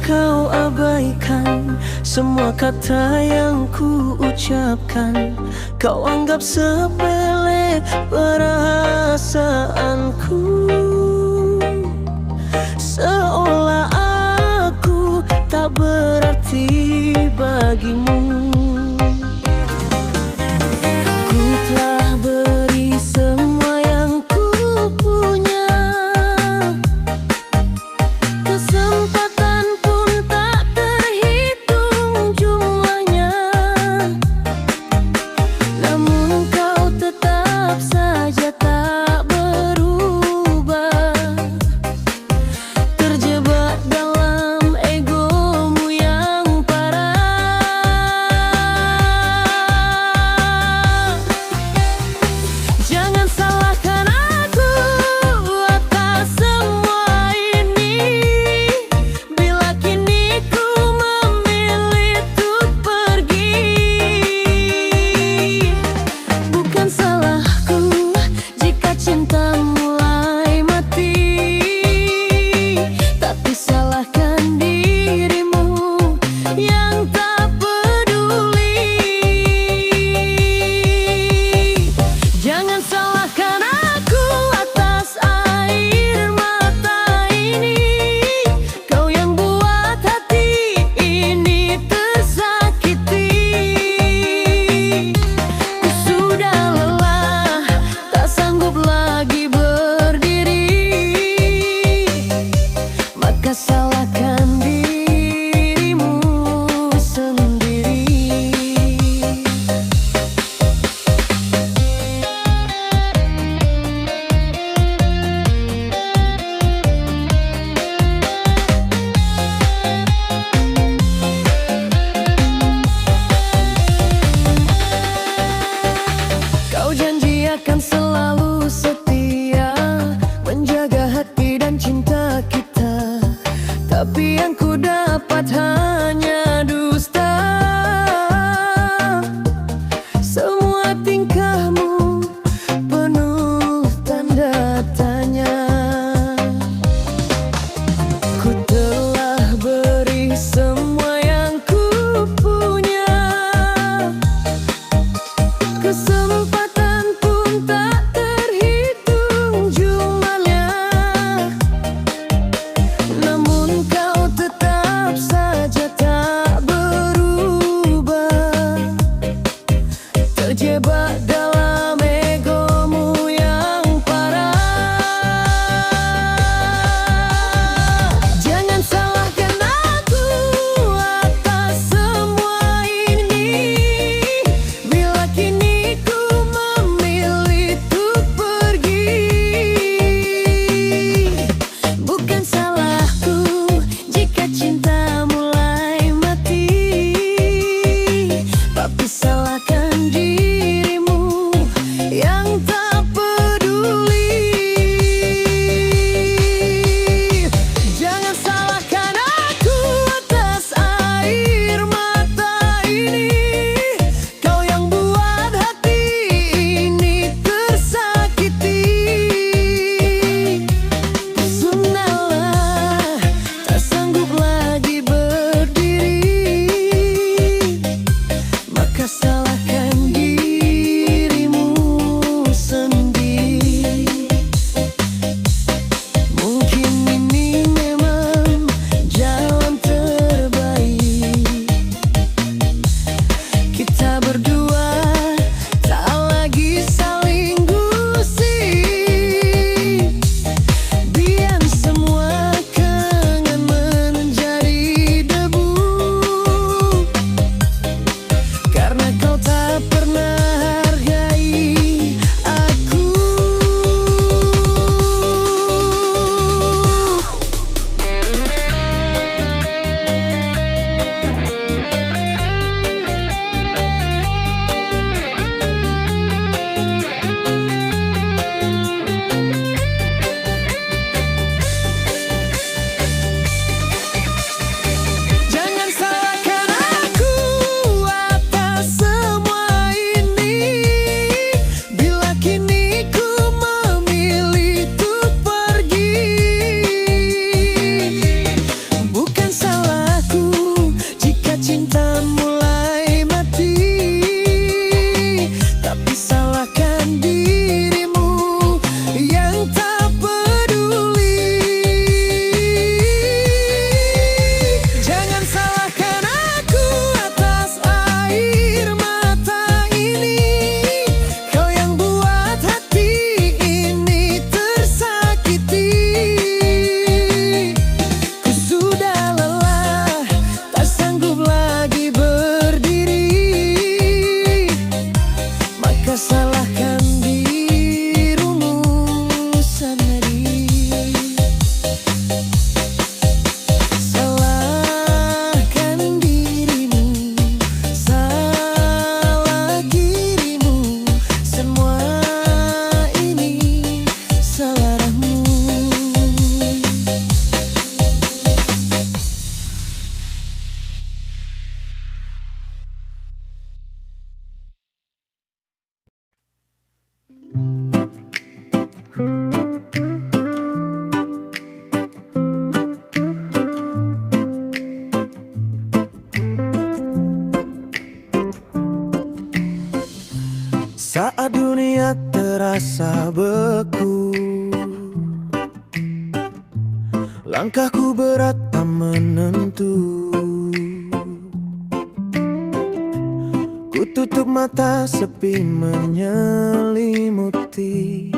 kau abaikan semua kata yang ku ucapkan. Kau anggap sepele perasaanku, seolah aku tak berarti bagimu. Ku telah beri semua yang ku punya, kesempatan pun tak terhitung jumlahnya. Namun kau tetap saja tak berubah, terjebak dalam egomu yang parah. Jangan salahkan aku atas semua ini, bila kini ku memilih untuk pergi. Bukan salahku jika cinta mulai mati, tapi salahkan dirimu yang tak peduli. Jangan salahkan aku atas air mata ini, kau yang buat hati ini tersakiti. Ku sudah lelah, tak sanggup lagi berdiri, maka salahkan dirimu sendiri. Kau janji akan selalu setia, menjaga hati dan cinta kita, tapi yang ku dapat hanya dusta. Semua tingkahmu penuh tanda tanya. Ku telah beri semua yang ku punya, kesempatan pun tak terhitung jumlahnya. Namun kau tetap saja tak terasa beku. Langkahku berat tak menentu. Ku tutup mata, sepi menyelimuti,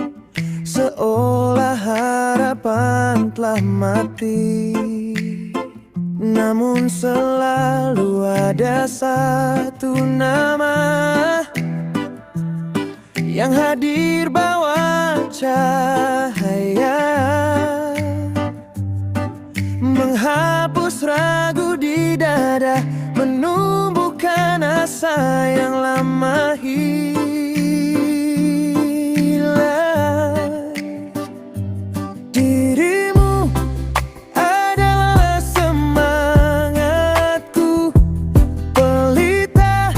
seolah harapan telah mati. Namun selalu ada satu nama yang hadir bawa cahaya, menghapus ragu di dada, menumbuhkan asa yang lama hilang. Dirimu adalah semangatku, pelita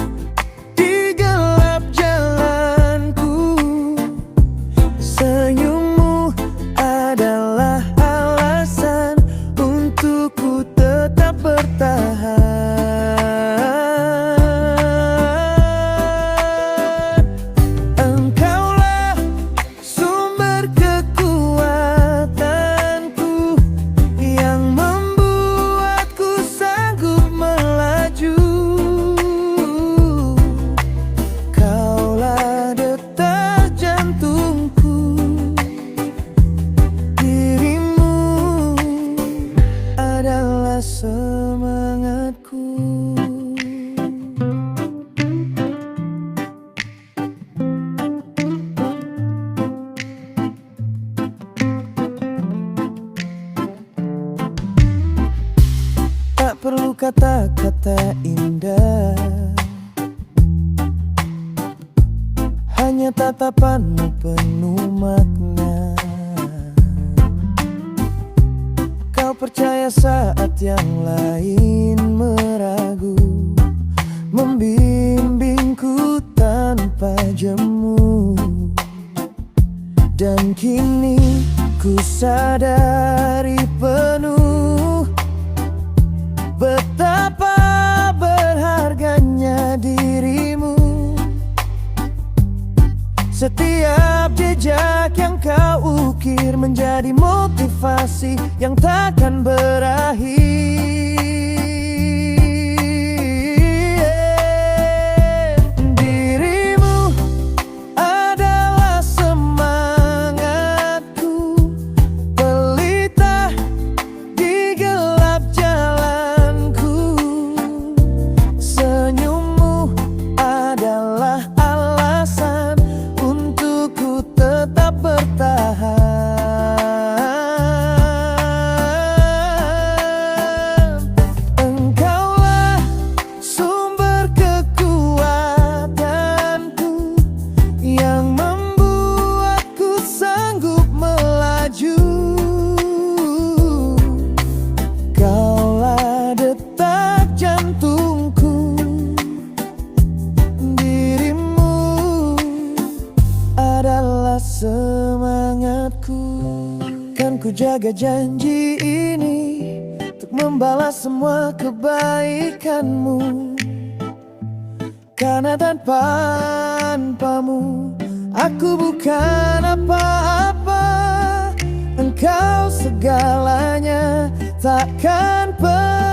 di gelap jalanku. Senyummu adalah alasan untukku tetap bertahan. Engkaulah sumber kekuatanku yang membuatku sanggup melaju. Kaulah detak jantungku, dirimu adalah semangatku. Tak perlu kata-kata indah, hanya tatapanmu penuh makna. Kau percaya saat yang lain meragu, membimbingku tanpa jemu. Dan kini ku sadari penuh betapa berharganya dirimu. Setiap jejak yang kau ukir menjadi motivasi yang takkan berakhir. Dirimu adalah semangatku, pelita di gelap jalanku. Senyummu adalah alasan untukku tetap bertahan. Engkaulah sumber kekuatanku yang membuatku sanggup melaju. Kaulah detak jantungku, dirimu adalah semangatku. Kan ku jaga janji ini untuk membalas semua kebaikanmu, karena tanpamu aku bukan apa-apa. Engkau segalanya, takkan berganti.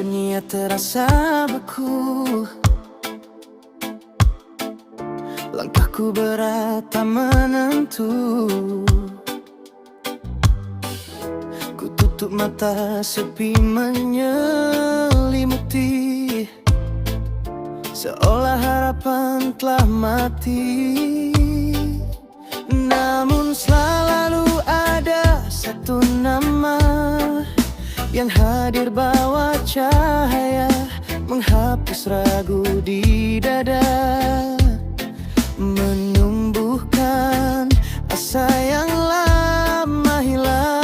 dunia terasa beku. Langkahku berat tak menentu. Ku tutup mata, sepi menyelimuti, seolah harapan telah mati. Namun selalu ada satu nama yang hadir bawa cahaya, menghapus ragu di dada, menumbuhkan asa yang lama hilang.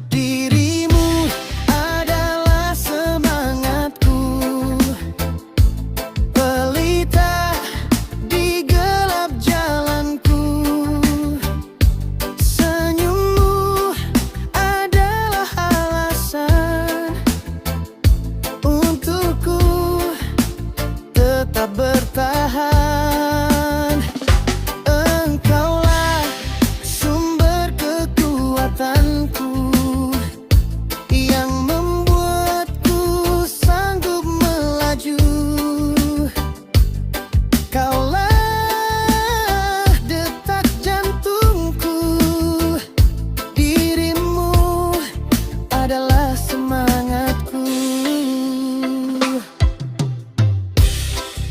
Dirimu adalah semangatku, pelita di gelap jalanku. Senyummu adalah alasan untukku tetap bertahan. Engkaulah sumber kekuatanku, yang membuatku sanggup melaju. Kaulah detak jantungku, dirimu adalah semangatku.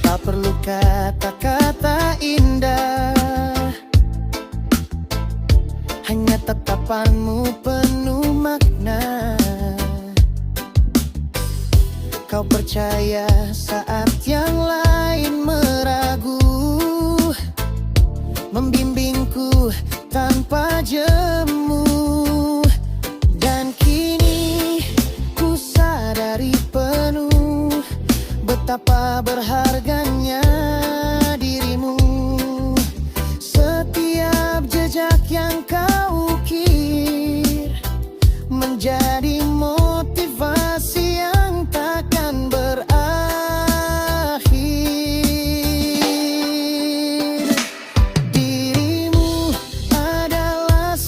Tak perlu kata-kata indah, hanya tatapanmu penuh makna. Kau percaya saat yang lain meragu, membimbingku tanpa jemu. Dan kini ku sadari penuh betapa berharganya dirimu. Setiap jejak yang kau ukir menjadi motivasi yang takkan berakhir. Dirimu adalah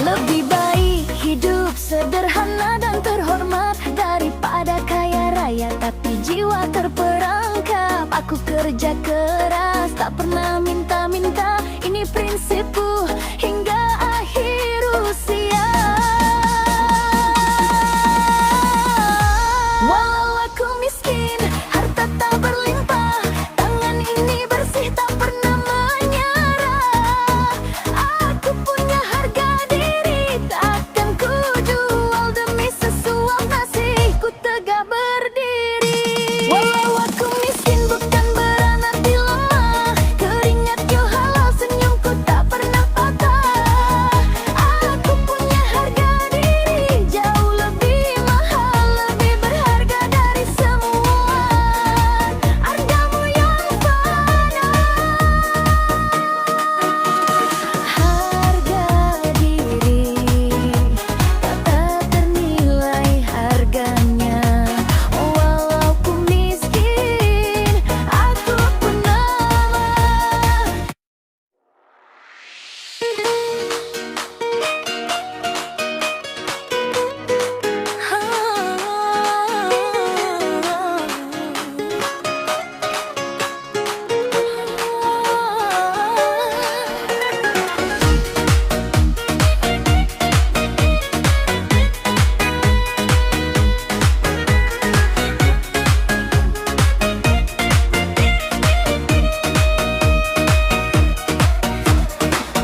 Lebih baik hidup sederhana dan terhormat daripada kaya raya tapi jiwa terperangkap. Aku kerja keras, tak pernah minta-minta. Ini prinsipku hingga akhir usia. Walau aku miskin, harta tak berlimpah, tangan ini bersih tak pernah menyerah. Aku punya harga diri, takkan ku jual demi sesuap nasi. Ku tegak berdiri. Walau aku miskin bukan berarti lemah, keringatku halal, senyumku tak pernah patah. Aku punya harga diri, jauh lebih mahal, lebih berharga dari semua. Hargamu yang fana. Harga diri tak ternilai harganya. Walau ku miskin, aku purnama.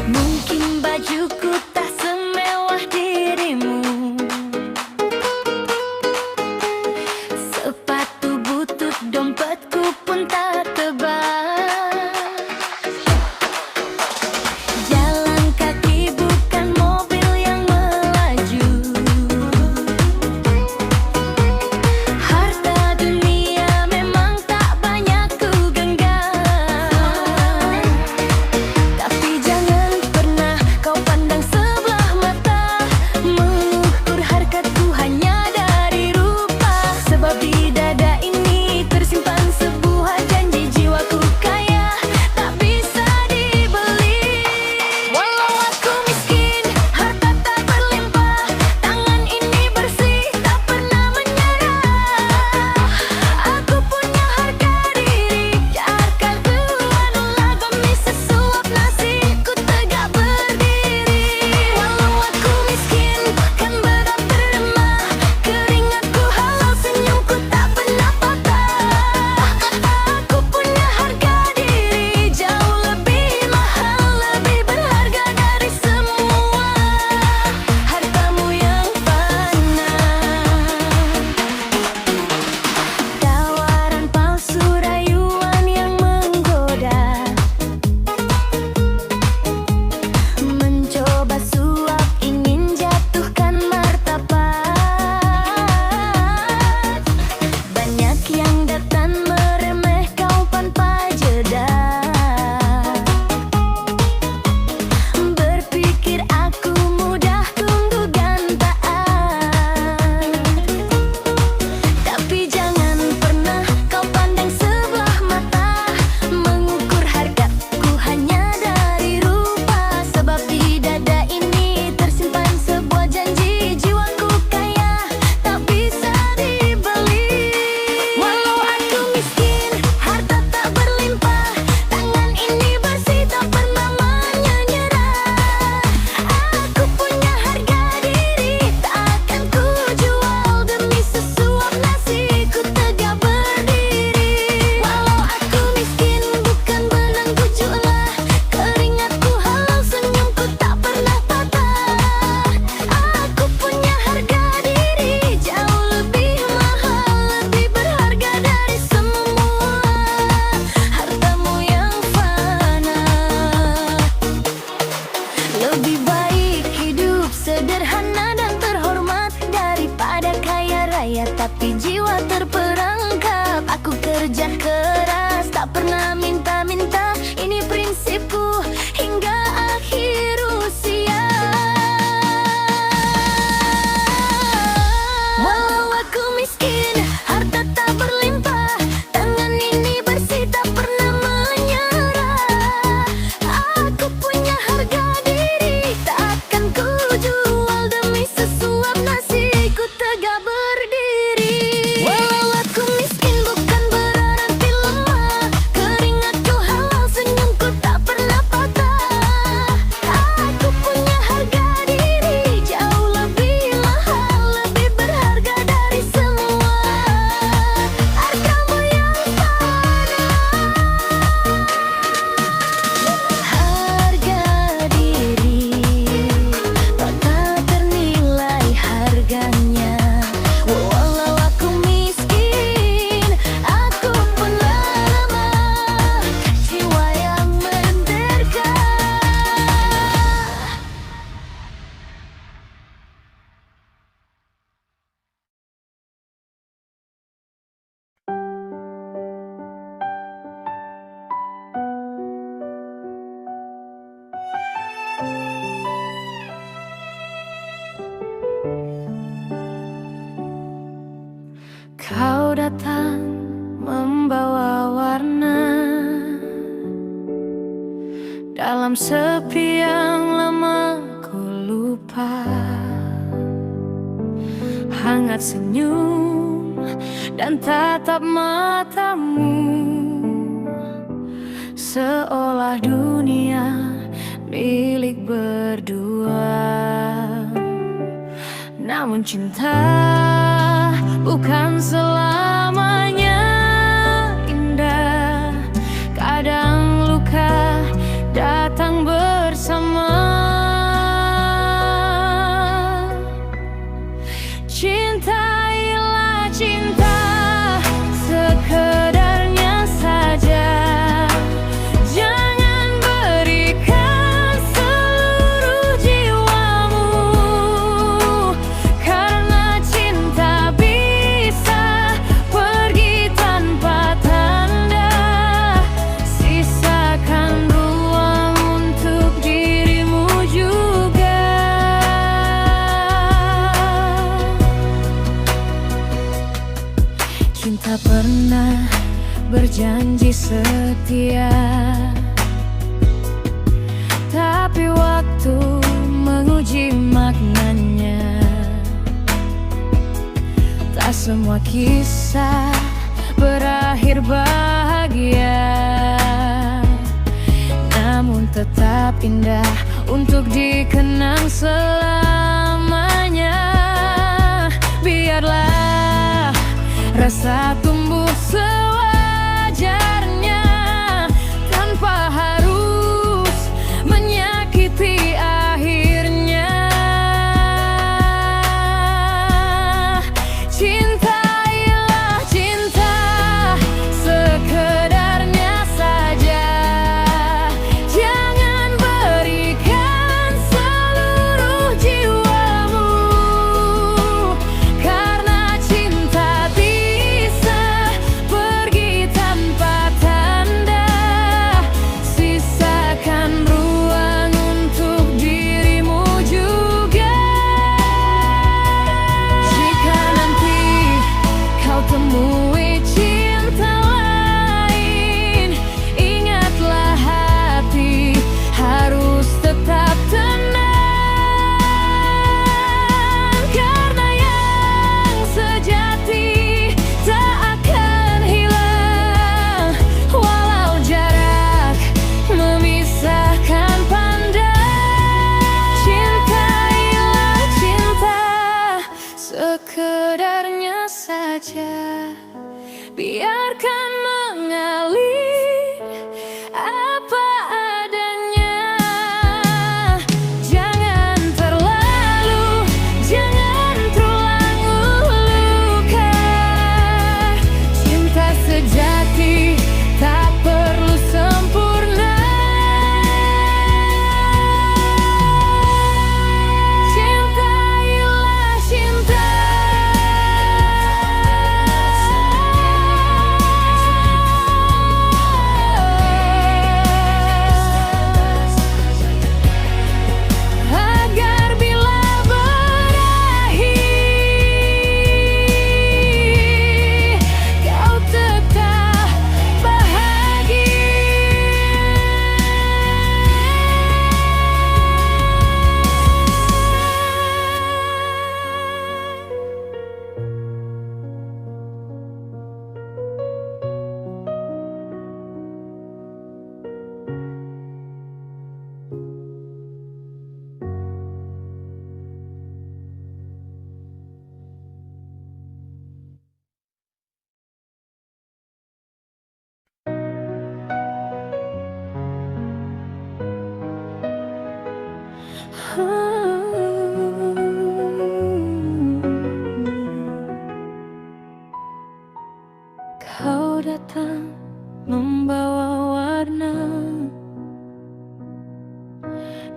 Mungkin bajuku tak semewah dirimu, sepatu butut dompetku pun tak tebal. Jalan kaki bukan mobil yang melaju. Harta dunia memang tak banyak ku genggam. Tapi jangan pernah kau pandang sebelah mata, mengukur harkatku hanya dari rupa. Sebab di dada ini tersimpan sebuah janji, jiwaku kaya tak bisa dibeli. Walau aku miskin, harta tak berlimpah, tangan ini bersih tak pernah menyerah. Aku punya harga diri, biarkan Tuhan ulah demi sesuap nasi. Ku tegak berdiri. Walau aku miskin, bukan berarti lemah, keringatku halal, senyumku tak pernah patah. Aku punya harga diri, jauh lebih mahal, lebih berharga dari semua. Hartamu yang fana. Tawaran palsu, rayuan yang menggoda, mencoba suap, ingin jatuhkan martabat. Banyak yang datang meremeh kau tanpa jeda, berpikir aku mudah tunduk dan taat. Tapi jangan pernah kau pandang sebelah mata, mengukur hargaku hanya dari rupa. Sebab di dada ini tersimpan sebuah janji, jiwaku kaya tak bisa dibeli. Walau aku miskin, harta tak berlimpah, tangan ini bersih tak pernah menyerah. Aku punya harga diri, tak akan ku jual demi sesuap nasi. Ku tegak berdiri. Walau aku miskin, bukan benang gujuklah, keringatku halal, senyumku tak pernah patah. Aku punya harga diri, jauh lebih mahal, lebih berharga dari semua. Hartamu yang fana. Lebih baik hidup sederhana dan terhormat daripada kaya raya tapi jiwa terperangkap. Aku kerja keras, tak pernah minta-minta. Ini prinsipku hingga akhir usia. Walau aku miskin, harta tak berlimpah, tangan ini bersih tak pernah menyerah. Aku punya harga diri, tak Dalam sepi yang lama ku lupa, hangat senyum dan tatap matamu, seolah dunia milik berdua. Namun cinta bukan selamanya indah. Kadang luka datang bersama. Cintailah cinta sekedarnya saja. Jangan berikan seluruh jiwamu, karena cinta bisa pergi tanpa tanda. Sisakan ruang untuk dirimu juga. Cinta pernah berjanji setia, tapi waktu menguji maknanya. Tak semua kisah berakhir bahagia, namun tetap indah untuk dikenang selamanya. Biarlah rasa tumbuh sewajarnya, tanpa harus menyakiti akhirnya. Cintailah cinta sekedarnya saja. Jangan berikan seluruh jiwamu, karena cinta bisa pergi tanpa tanda. Sisakan ruang untuk dirimu juga. Jika nanti kau temui cinta lain, ingatlah hati harus tetap tenang, karena yang sejati tak akan hilang, walau jarak memisahkan pandang. Cintailah cinta sekedarnya saja. Biarkan mengalir apa adanya. Jangan terlalu, jangan terulang luka. Cinta sejati tak perlu sempurna. Cintailah cinta. Agar bila berakhir, kau tetap bahagia. Kau datang membawa warna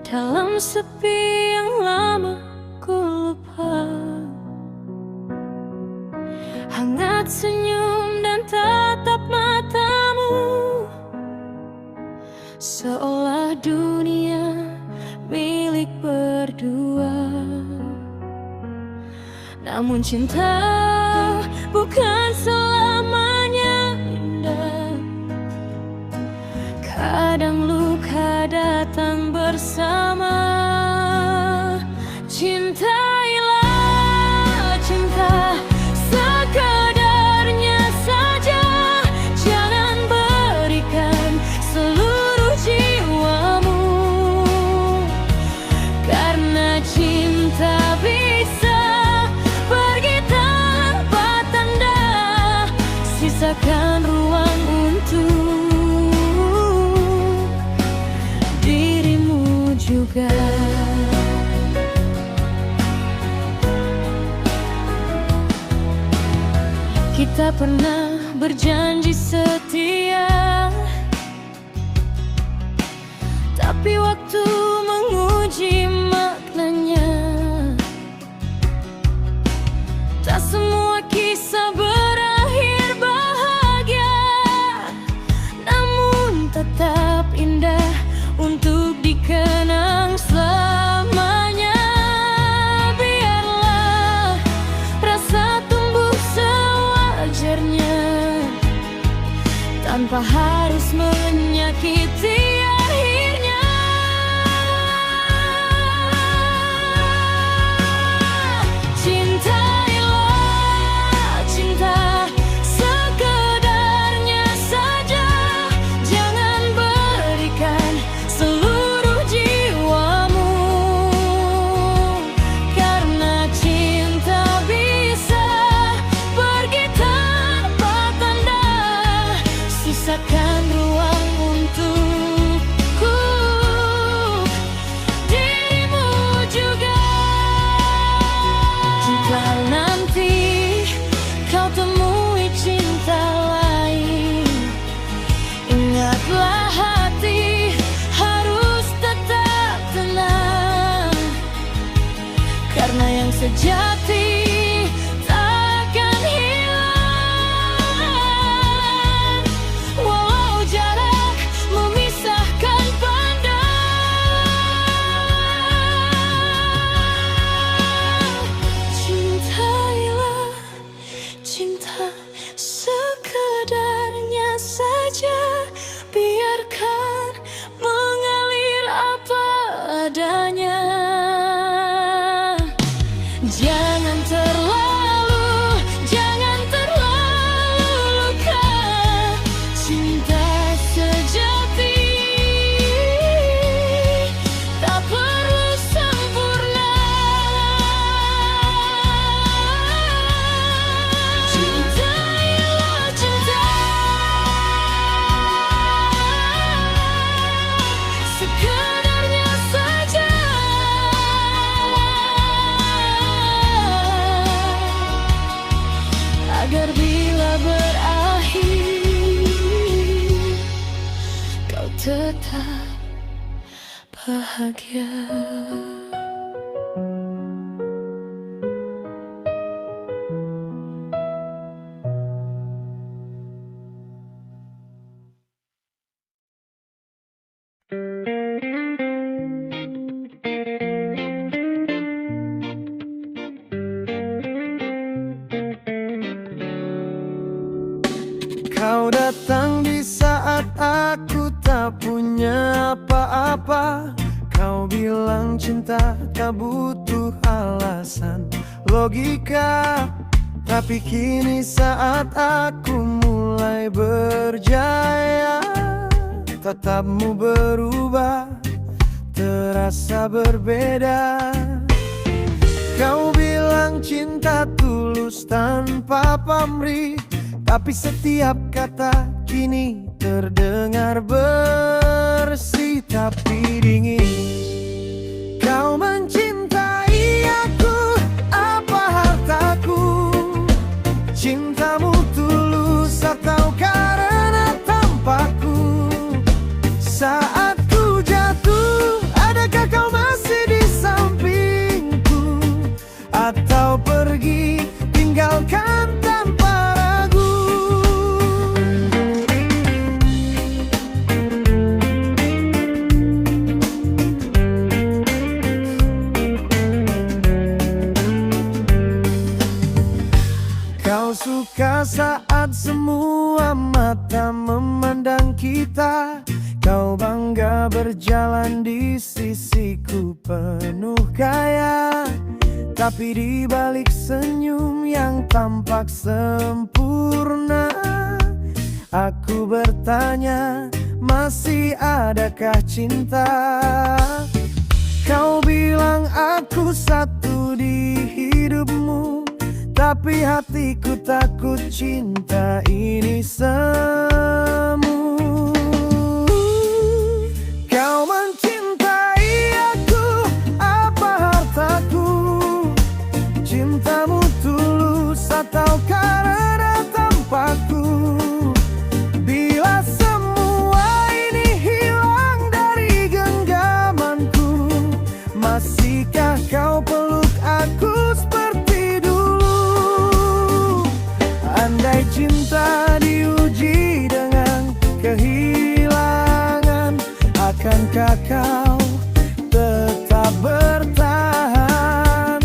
dalam sepi yang lama ku lupa. Hangat senyum dan tatap matamu, seolah dunia milik berdua. Namun cinta bukan selamanya indah. Kadang luka datang bersama. Cintailah cinta sekadarnya saja, jangan berikan seluruh jiwamu, karena cinta bisa pergi tanpa tanda. Sisakan ruang untuk dirimu juga. Kita pernah berjanji setia, tapi waktu menguji maknanya. Tak semua kisah berakhir bahagia, namun tetap indah untuk dikenang selamanya. Biarlah rasa tumbuh sewajarnya, tanpa harus menyakiti akhirnya. Cintailah cinta sekedarnya saja, jangan berikan seluruh jiwamu, karena cinta bisa pergi tanpa tanda. Sisakan ruang untukku, dirimu juga. Jika nanti kau temui cinta lain, ingatlah hati harus tetap tenang, karena yang sejati takkan hilang, walau jarak memisahkan pandang. Cintailah cinta sekedarnya saja, biarkan mengalir apa adanya. Jangan terlalu luka. Cinta sejati tak perlu sempurna. Cintailah cinta sekadarnya saja, agar bila berakhir kau tetap bahagia. Kau datang di saat aku tak punya apa-apa. Kau bilang cinta tak butuh alasan logika. Tapi kini saat aku mulai berjaya, tatapmu berubah, terasa berbeda. Kau bilang cinta tulus tanpa pamrih, tapi setiap kata kini terdengar bersih tapi dingin. Kau mencintai aku, apa hartaku? Cintamu tulus atau karena tampakku? Saat ku jatuh, adakah kau masih di sampingku? Atau pergi tinggalkan tanpa ragu? Kau suka saat semua mata memandang kita. Kau cinta berjalan di sisiku penuh kaya, tapi di balik senyum yang tampak sempurna, aku bertanya, masih adakah cinta? Kau bilang aku satu di hidupmu, tapi hatiku takut cinta ini semu. Kau mencintai aku, apa hartaku? Cintamu tulus atau karena tampakku? Bila semua ini hilang dari genggamanku, masihkah kau peluk aku seperti dulu? Andai cinta diuji dengan kehilangan, akankah kau tetap bertahan?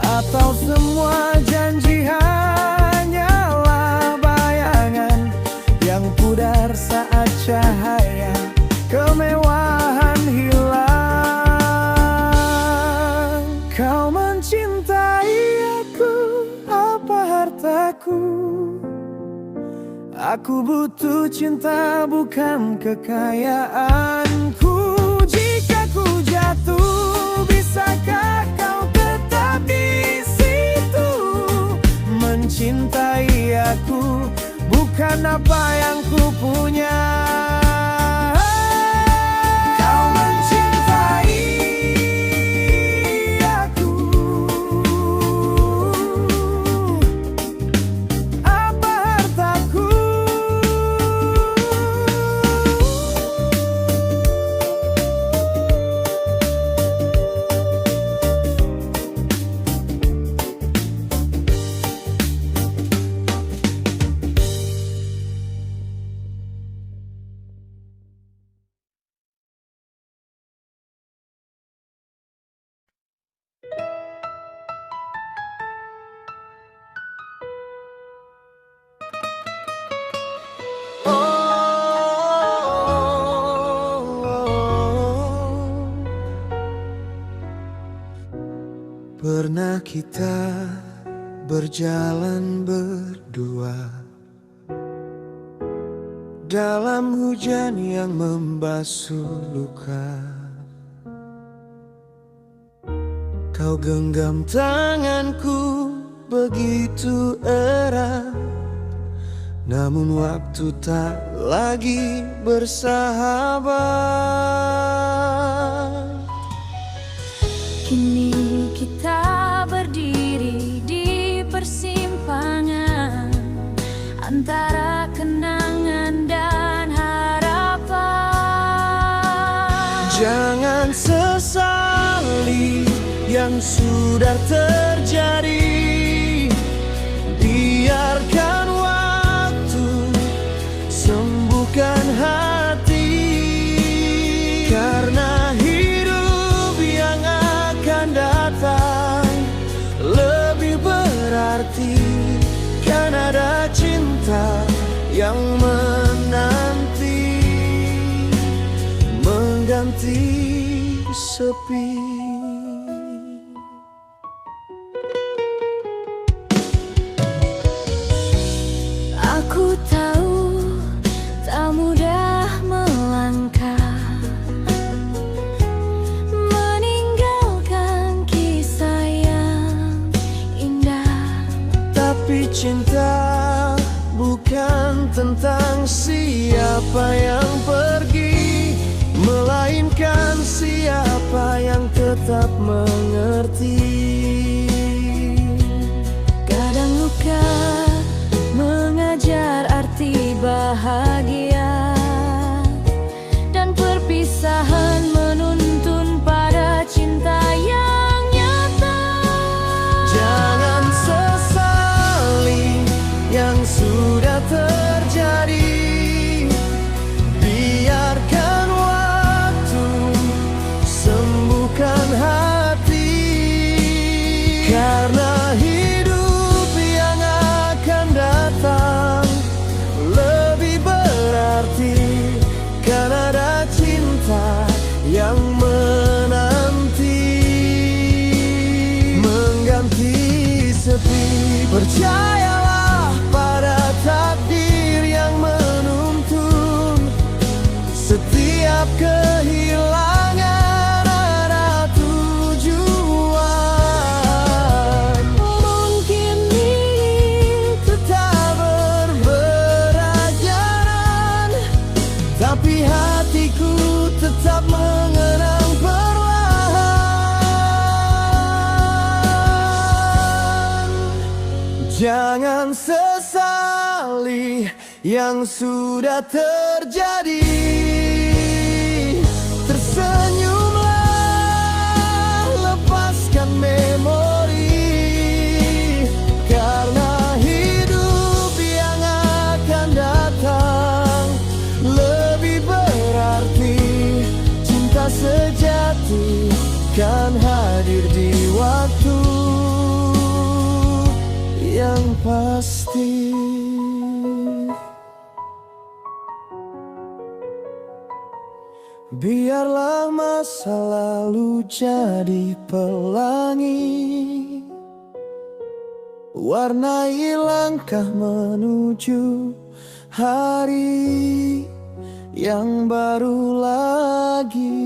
Atau semua janji hanyalah bayangan yang pudar saat cahaya kemewahan hilang? Kau mencintai aku, apa hartaku? Aku butuh cinta, bukan kekayaanku. Jika ku jatuh, bisakah kau tetap di situ? Mencintai aku, bukan apa yang ku punya. Kau mencintai aku, apa hartaku? Pernah kita berjalan berdua dalam hujan yang membasuh luka. Kau genggam tanganku begitu erat, namun waktu tak lagi bersahabat. Kini kita berdiri di persimpangan antara kenangan dan harapan. Jangan sesali yang sudah terjadi, biarkan waktu sembuhkan hati. Karena hidup yang akan datang lebih berarti, kan ada cinta yang menanti mengganti sepi. Aku tahu tak mudah melangkah, meninggalkan kisah yang indah. Tapi cinta bukan tentang siapa yang pergi, melainkan siapa yang tetap mengerti. Kadang luka mengajar arti bahagia, dan perpisahan menuntun pada cinta yang nyata. Jangan sesali yang sudah terjadi, biarkan waktu sembuhkan hati. Percayalah pada takdir yang menuntun. Setiap kehilangan ada tujuan. Mungkin itu tak berberat jalan, tapi hatiku tetap mengenang perlahan. Jangan sesali yang sudah terjadi. Tersenyumlah, lepaskan memori, karena hidup yang akan datang lebih berarti. Cinta sejati kan hadir di waktu yang pasti. Biarlah masa lalu jadi pelangi, warnai langkah menuju hari yang baru lagi.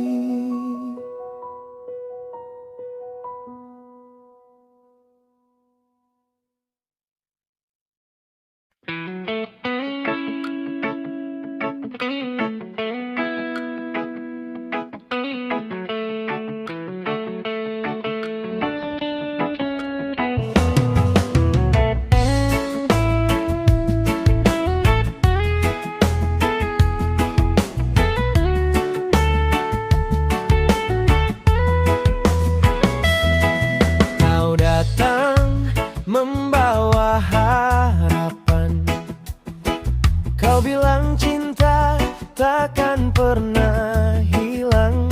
Kau datang membawa harapan. Kau bilang cinta takkan pernah hilang.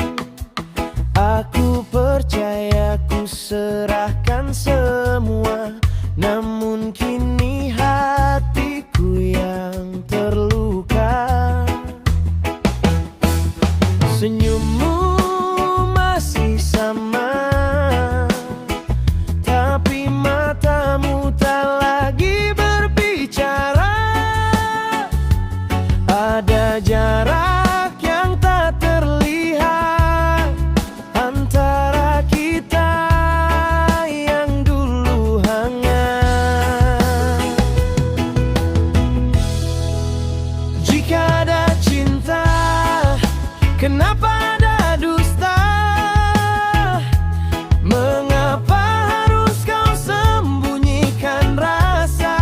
Aku percaya, ku serahkan semua. Namun kini hatiku yang terluka. Senyummu masih sama, tapi matamu tak lagi berbicara. Ada jarak yang tak terlihat antara kita yang dulu hangat. Jika ada cinta, kenapa ada dusta? Mengapa harus kau sembunyikan rasa?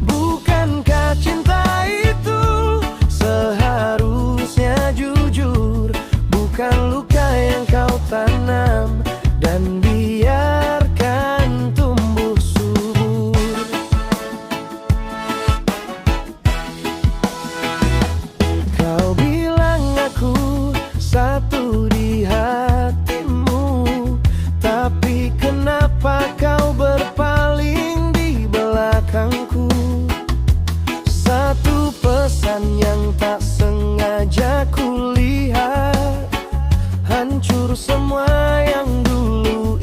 Bukankah cinta itu seharusnya jujur? Bukan luka yang kau tanam dan biarkan tumbuh subur. Kau bilang aku satu di hatimu, tapi kenapa kau berpaling di belakangku? Satu pesan yang tak sengaja kulihat, hancur semua yang dulu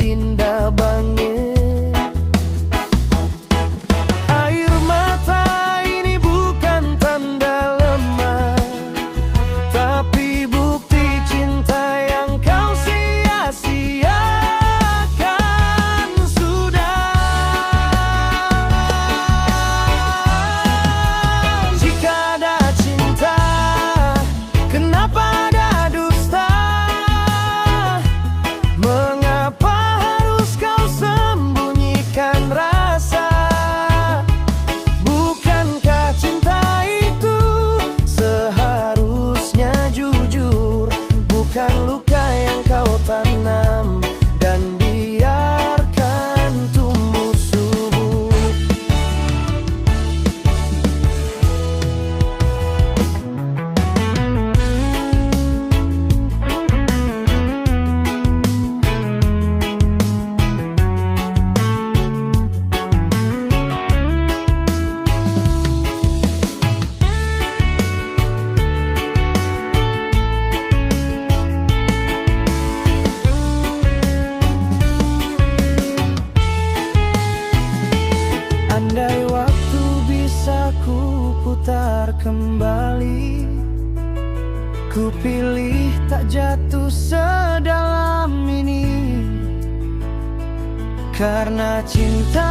Karena cinta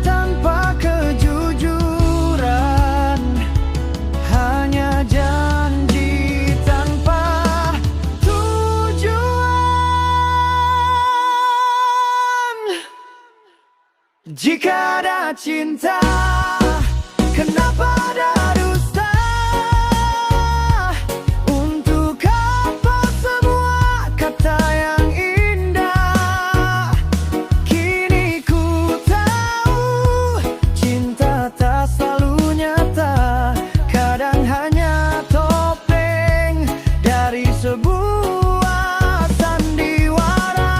tanpa kejujuran hanya janji tanpa tujuan. Jika ada cinta, kenapa ada dusta? Untuk apa semua kata yang indah? Kini ku tahu cinta tak selalu nyata. Kadang hanya topeng dari sebuah sandiwara.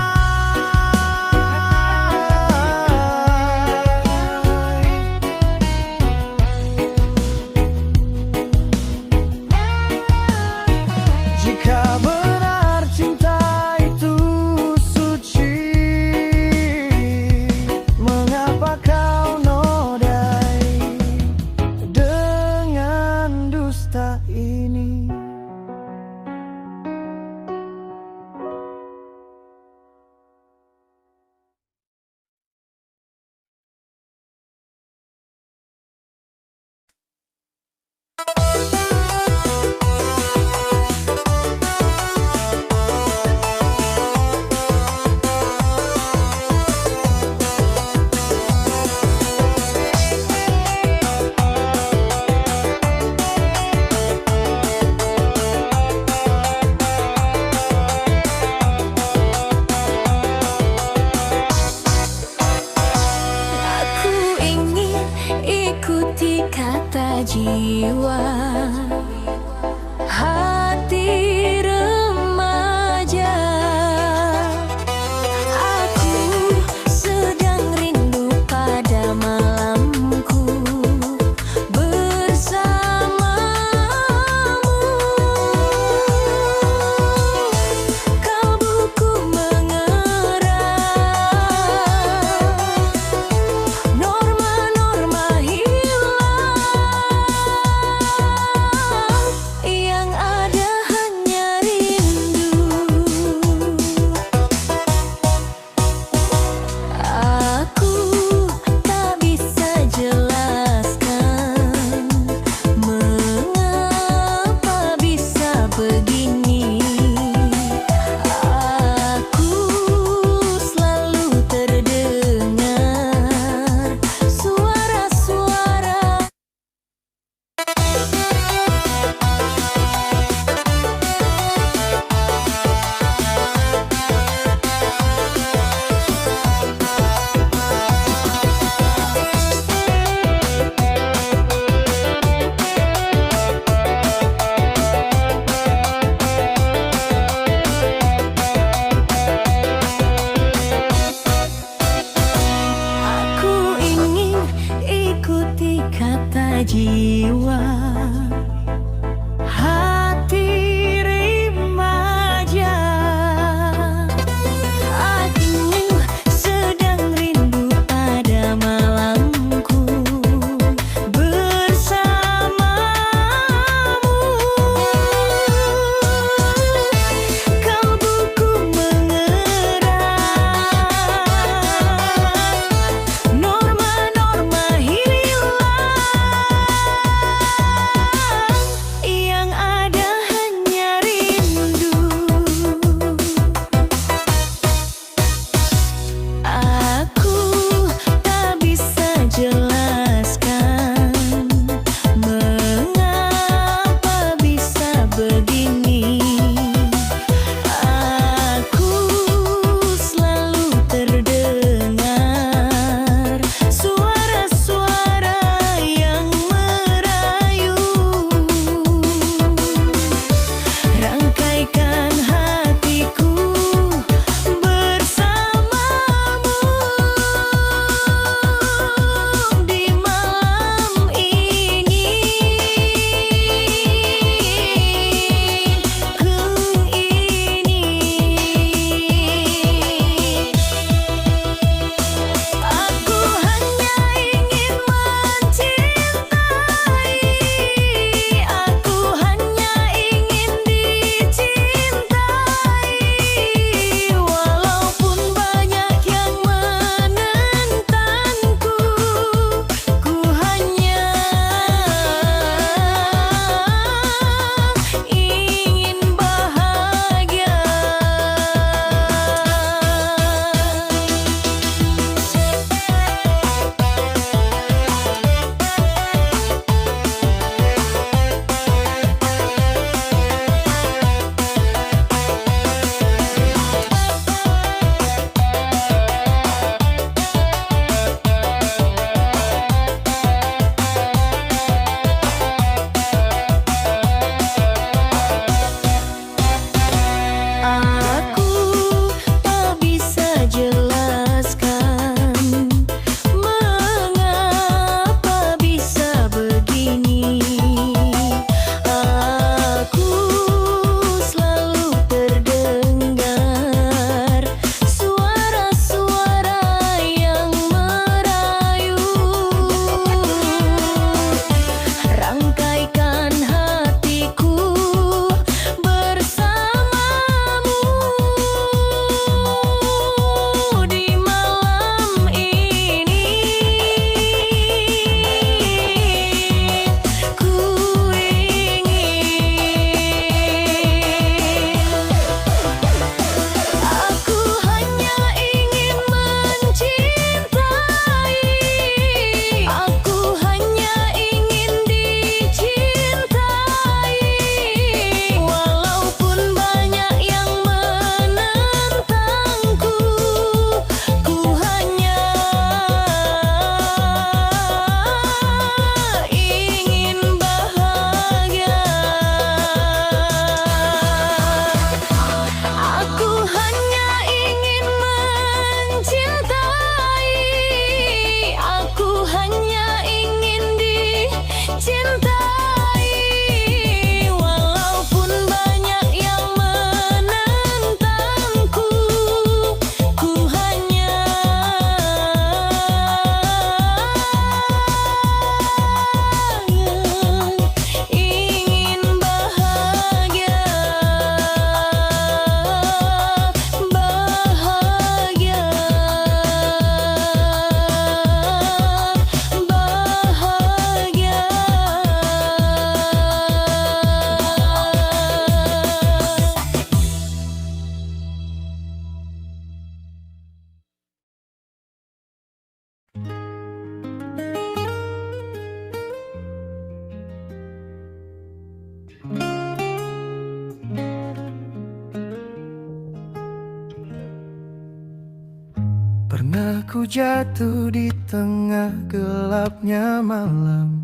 Pernah ku jatuh di tengah gelapnya malam,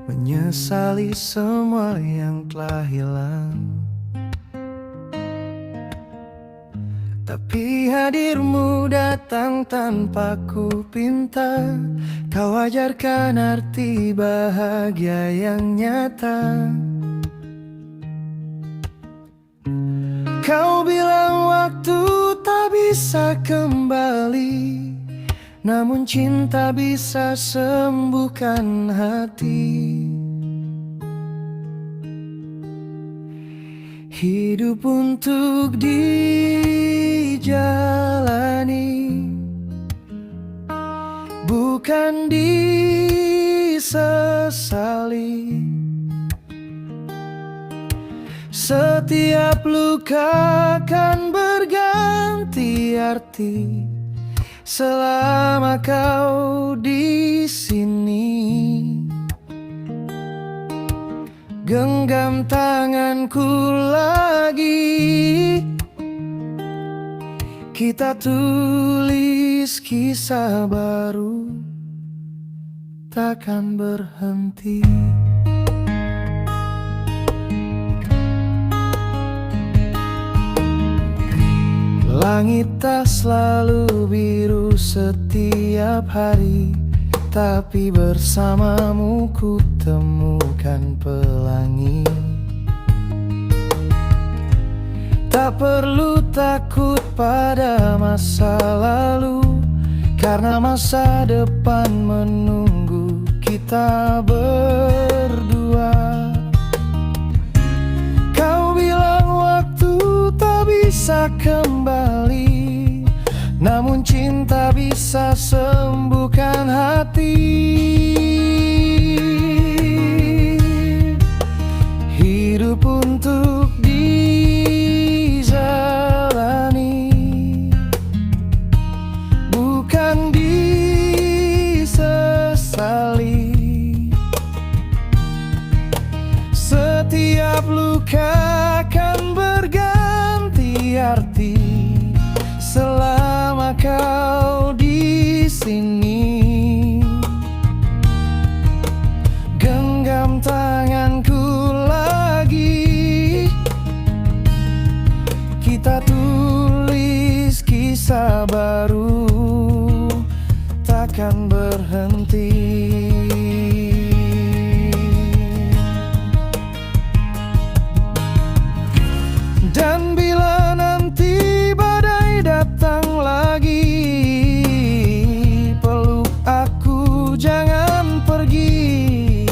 menyesali semua yang telah hilang. Tapi hadirmu datang tanpa ku pinta, kau ajarkan arti bahagia yang nyata. Kau bilang waktu tak bisa kembali, namun cinta bisa sembuhkan hati. Hidup untuk dijalani, bukan disesali. Setiap luka kan berganti arti selama kau di sini. Genggam tanganku lagi, kita tulis kisah baru, takkan berhenti. Langit tak selalu biru setiap hari, tapi bersamamu ku temukan pelangi. Tak perlu takut pada masa lalu, karena masa depan menunggu kita berdua. Kau bilang waktu tak bisa kembali, namun cinta bisa sembuhkan hati. Hidup untuk dijalani, bukan disesali. Setiap luka kan berganti arti selama kau di sini. Genggam tanganku lagi, kita tulis kisah baru, takkan berhenti. Dan bila nanti badai datang lagi, peluk aku, jangan pergi.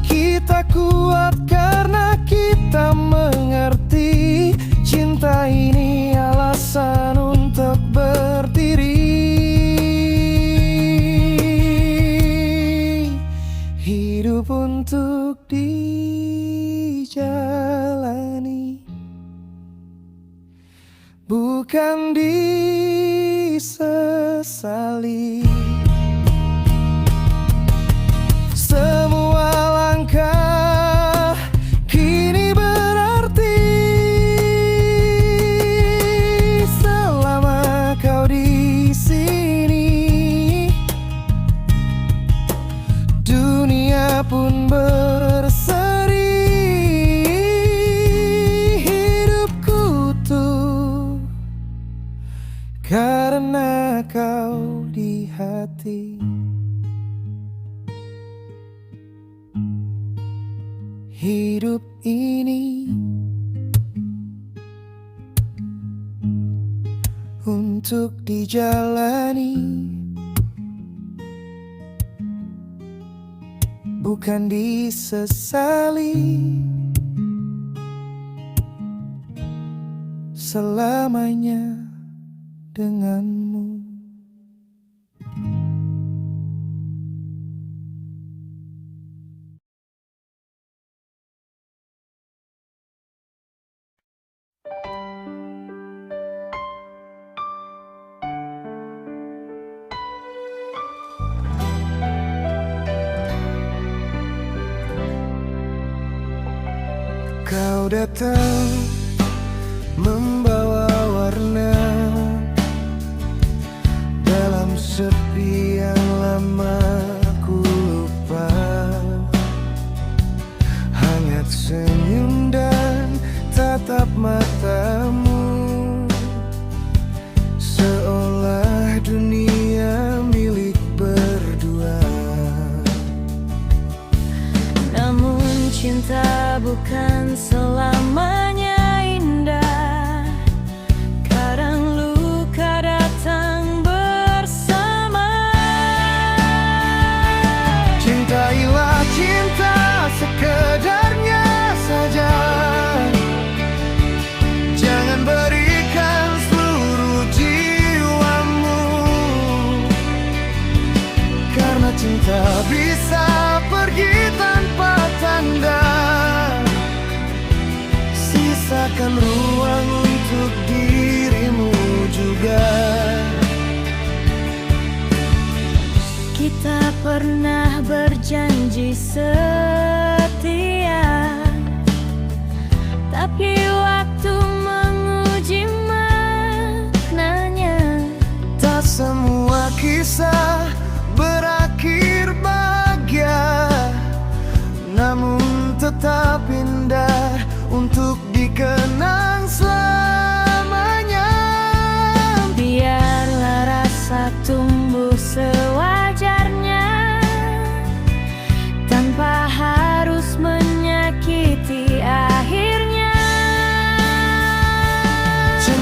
Kita kuat karena kita mengerti, cinta ini alasan untuk berdiri. Hidup untuk dijalani, bukan disesali. Semua langkah kini berarti selama kau di sini. Dunia pun berseri, hidupku tuh karena kau di hati. Hidup ini untuk dijalani, bukan disesali. Selamanya denganmu. Kau datang membawa warna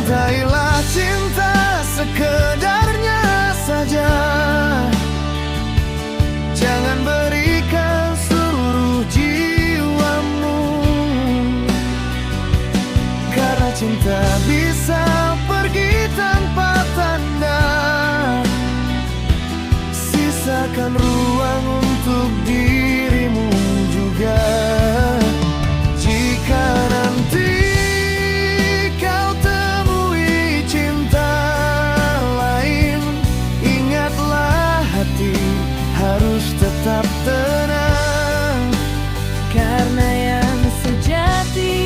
Cintailah cinta sekedarnya saja, jangan berikan seluruh jiwamu, karena cinta bisa pergi tanpa tanda. Sisakan ruang untuk dirimu juga. Jika nanti kau temui cinta lain, ingatlah hati harus tetap tenang, Karena yang sejati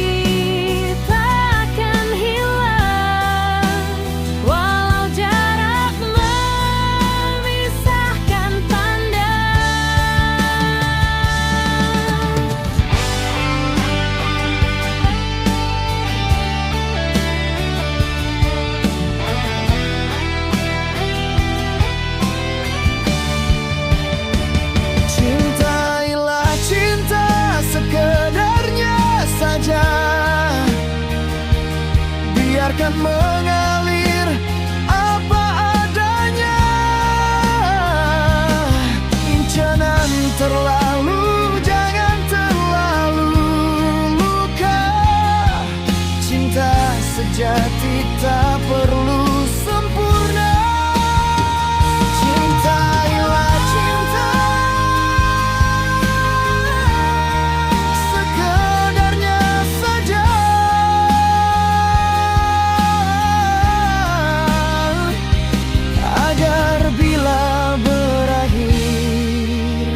takkan hilang, walau jarak memisahkan pandang. cintailah cinta sekedarnya saja, biarkan mengalir apa adanya. Jangan terlalu, jangan terlalu luka. Cinta sejati tak perlu sempurna. Cintailah cinta sekedarnya saja, agar bila berakhir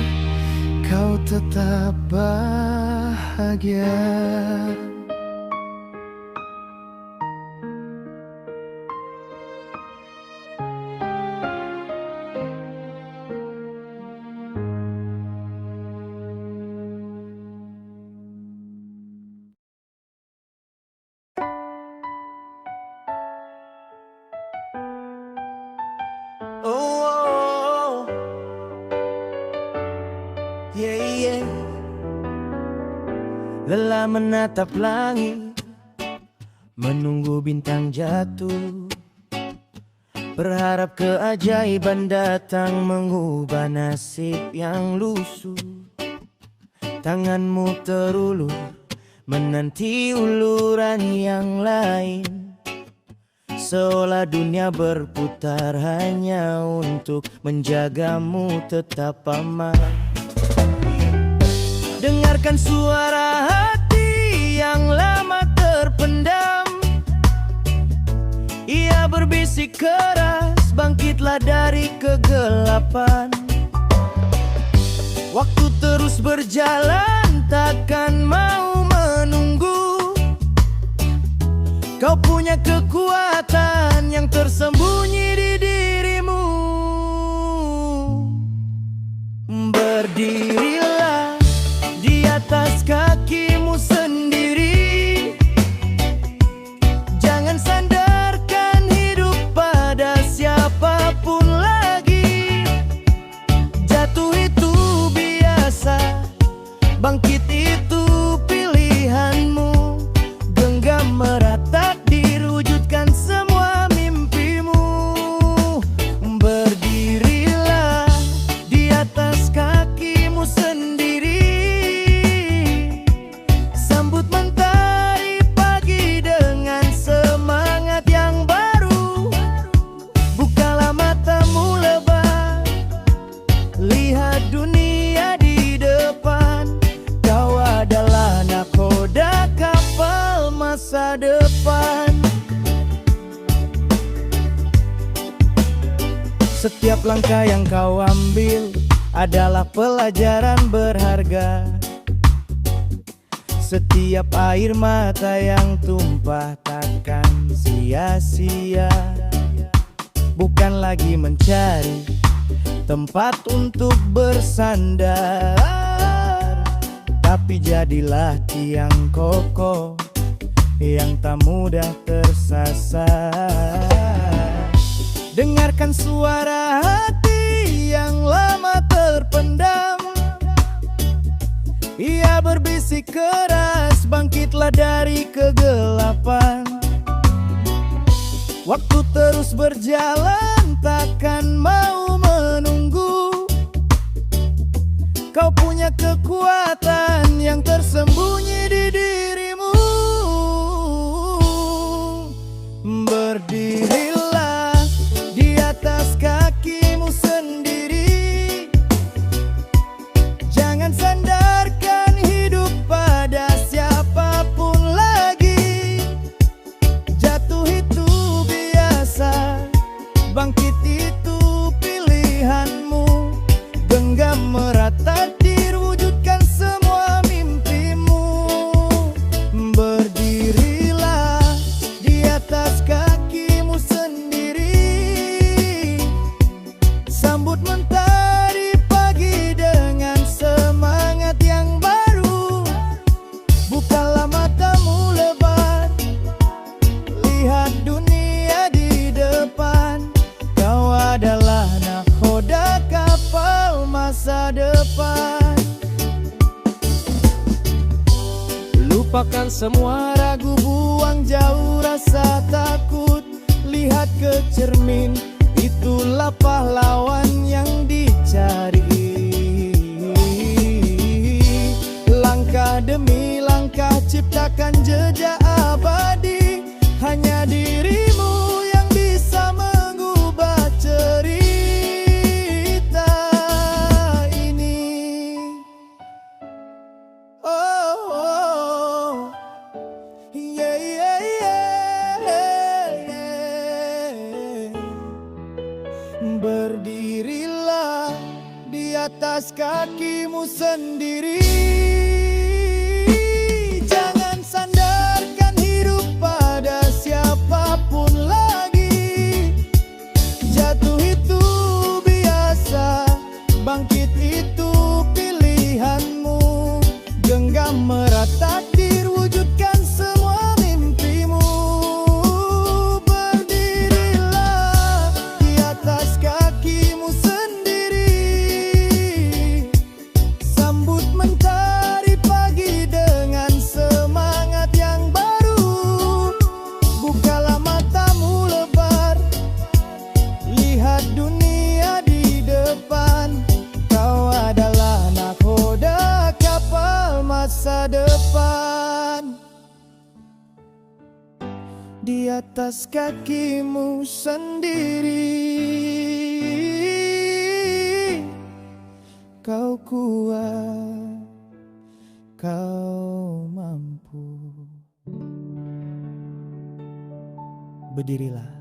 kau tetap bahagia. Oh, yeah, yeah. Lelah menatap langit, menunggu bintang jatuh, berharap keajaiban datang mengubah nasib yang lusuh. Tanganmu terulur menanti uluran yang lain, seolah dunia berputar hanya untuk menjagamu tetap aman. Dengarkan suara hati yang lama terpendam, ia berbisik keras, bangkitlah dari kegelapan. Waktu terus berjalan, takkan mau menunggu. Kau punya kekuatan yang tersembunyi di dirimu. Berdirilah di atas kakimu sendiri, jangan sandarkan hidup pada siapapun lagi. Jatuh itu biasa, bangkit itu pilihanmu. Genggam erat takdir, wujudkan semua mimpimu. Berdirilah di atas kakimu sendiri, sambut mentari pagi dengan semangat yang baru. Bukalah matamu lebar, lihat dunia di depan. Kau adalah nakoda kapal masa depan. Setiap langkah yang kau ambil adalah pelajaran berharga. Setiap air mata yang tumpah takkan sia-sia. Bukan lagi mencari tempat untuk bersandar, tapi jadilah tiang kokoh yang tak mudah tersasar. Dengarkan suara hati yang lama terpendam, ia berbisik keras, bangkitlah dari kegelapan. Waktu terus berjalan, takkan mau menunggu. Kau punya kekuatan yang tersembunyi di dirimu. Berdirilah di atas kakimu sendiri. Jangan sandarkan hidup pada siapapun lagi. Jatuh itu biasa, bangkit itu pilihanmu. Genggam erat takdir, wujudkan semua mimpimu. Berdirilah di atas kakimu sendiri. Sambut mentari pagi dengan semangat yang baru. Bukalah matamu lebar, lihat dunia di depan. Kau adalah nahkoda kapal masa depan. Lupakan semua ragu, buang jauh rasa takut. Lihat ke cermin, itulah pahlawan yang dicari. Langkah demi langkah ciptakan jejak abadi. Hanya dirimu yang bisa mengubah cerita ini. Oh, oh. Yeah, yeah, yeah, yeah. Berdirilah di atas kakimu sendiri. Jangan sandarkan hidup pada siapapun lagi. Jatuh itu biasa, bangkit itu pilihanmu. Genggam erat takdir, wujudkan semua mimpimu. Berdirilah di atas kakimu sendiri. Sambut mentari pagi dengan semangat yang baru. Bukalah matamu lebar, lihat dunia di depan. Kau adalah nahkoda kapal masa depan. Di atas kakimu sendiri. Kau kuat, kau mampu. Berdirilah.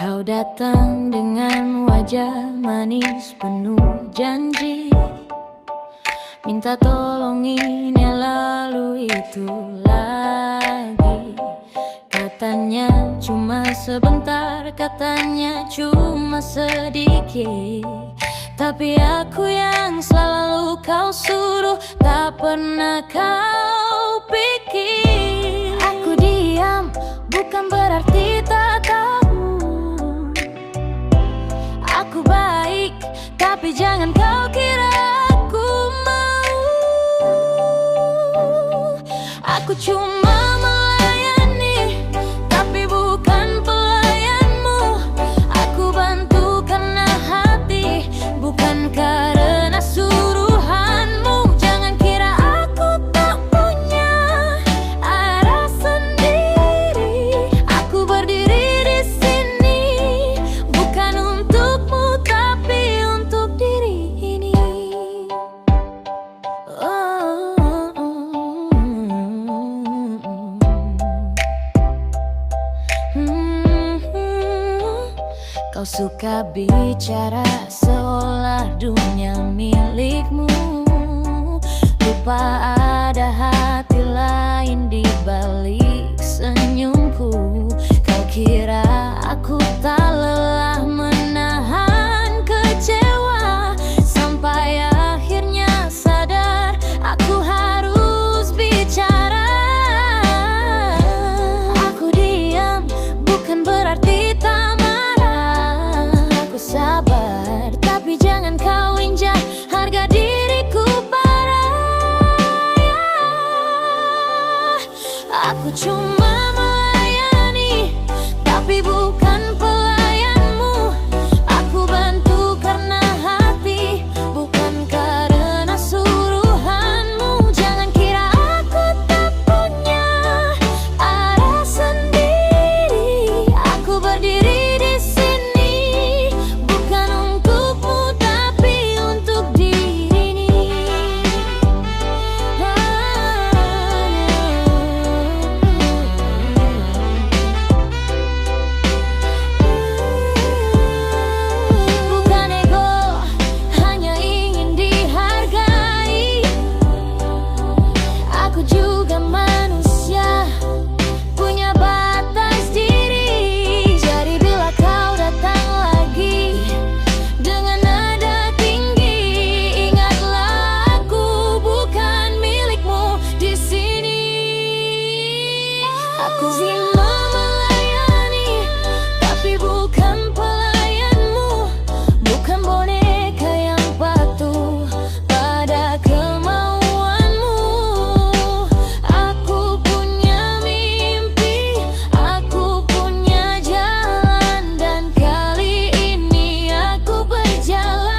Kau datang dengan wajah manis penuh janji. Minta tolonginnya lalu itu lagi. Katanya cuma sebentar, katanya cuma sedikit. Tapi aku yang selalu kau suruh, tak pernah kau pikir. Aku diam bukan berarti tak tahu. Aku baik, tapi jangan kau kira aku mau. Aku cuma melayani, tapi bukan pelayanmu. Aku bantu karena hati, bukan karena suruhanmu. Jangan kira aku tak punya arah sendiri. Aku berdiri di sini, bukan untukmu tapi untuk diri ini. Kau suka bicara seolah dunia milikmu. Lupa ada hati lain di balik senyumku. Kau kira aku tak lelah menahan kecewa, sampai akhirnya sadar aku harus bicara. Aku cuma melayani, tapi bukan pelayanmu. Aku bantu karena hati, bukan karena suruhanmu. Jangan kira aku tak punya arah sendiri. Aku berdiri di sini bukan untukmu, tapi untuk diri ini. Bukan ego, hanya ingin dihargai. Aku juga manusia, punya batas diri. Jadi bila kau datang lagi dengan nada tinggi, ingatlah aku bukan milikmu di sini. Aku cuma melayani, tapi bukan pelayanmu. Bukan boneka yang patuh pada kemauanmu. Aku punya mimpi, aku punya jalan, dan kali ini aku berjalan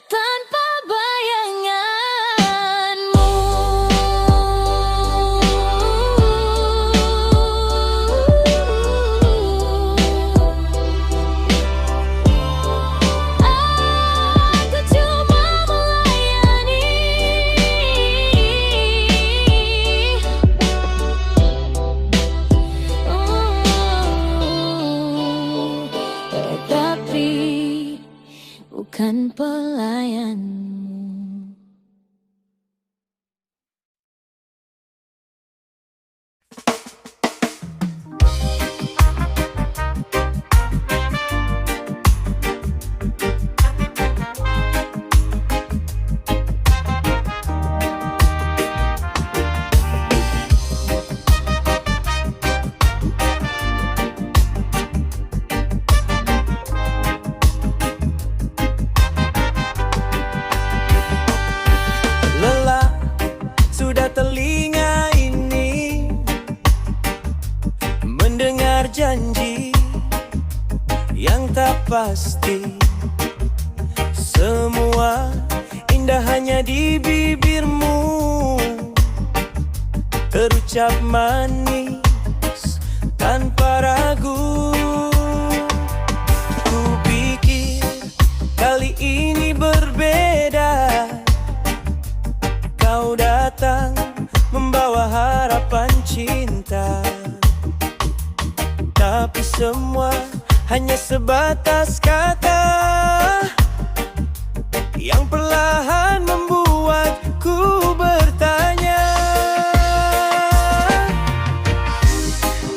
tanpa bayanganmu. Aku cuma melayani, tapi bukan pelayanmu. Lelah sudah telinga ini mendengar janji yang tak pasti. Semua indah hanya di bibirmu, terucap manis tanpa ragu. Ku pikir kali ini berbeda. Kau datang membawa harapan cinta, tapi semua hanya sebatas kata yang perlahan membuatku bertanya.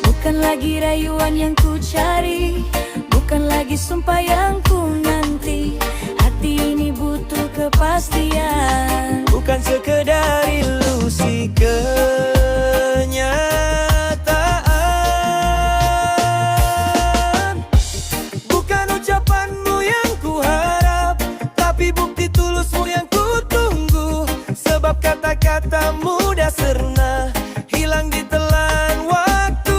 Bukan lagi rayuan yang ku cari, bukan lagi sumpah yang ku nanti. Hati ini butuh kepastian, Bukan sekedar ilusi kenyataan. Bukan ucapanmu yang ku harap, tapi bukti tulusmu yang ku tunggu. Sebab kata-kata mudah serna, hilang di telan waktu.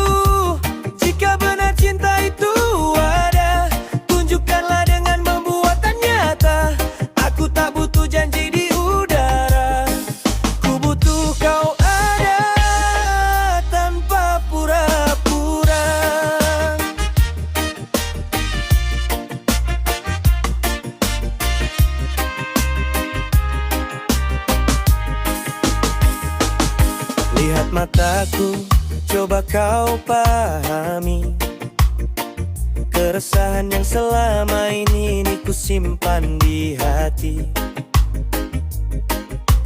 Jika benar cinta itu ada, tunjukkanlah dengan membuatnya nyata. Aku tak butuh janji di udara, ku butuh kau ada tanpa pura-pura. Lihat mataku, coba kau pahami keresahan yang selama ini ku simpan di hati.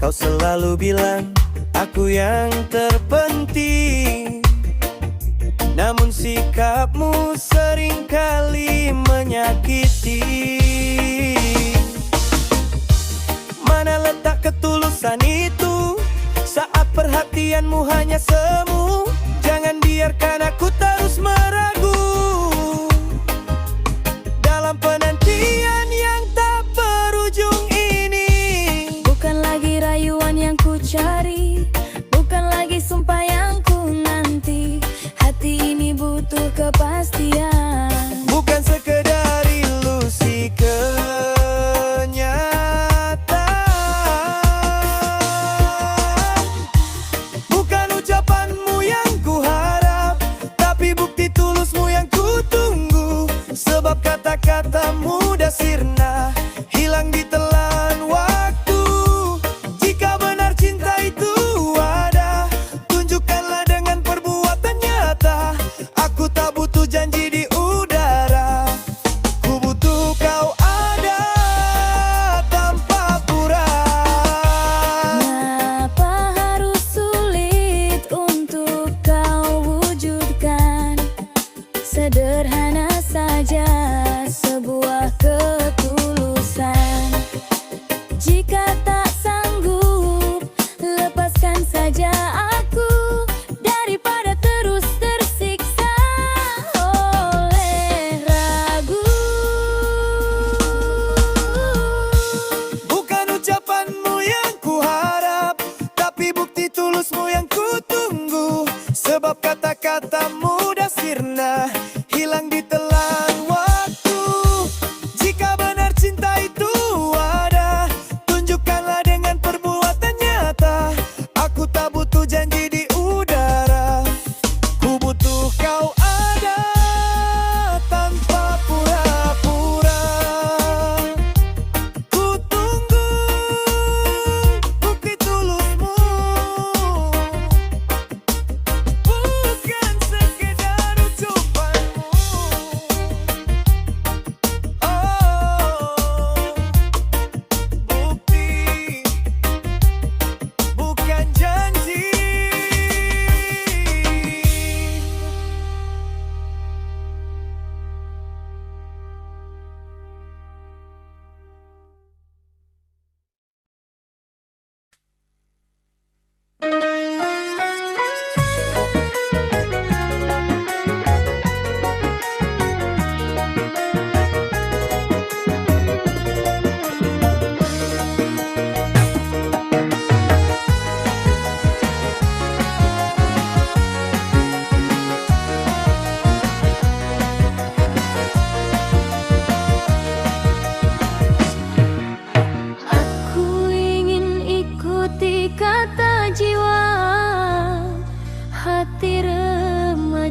Kau selalu bilang aku yang terpenting, namun sikapmu seringkali menyakiti. Mana letak ketulusan itu saat perhatianmu hanya semu? Jangan biarkan aku terus meragu dalam penantian yang tak berujung ini.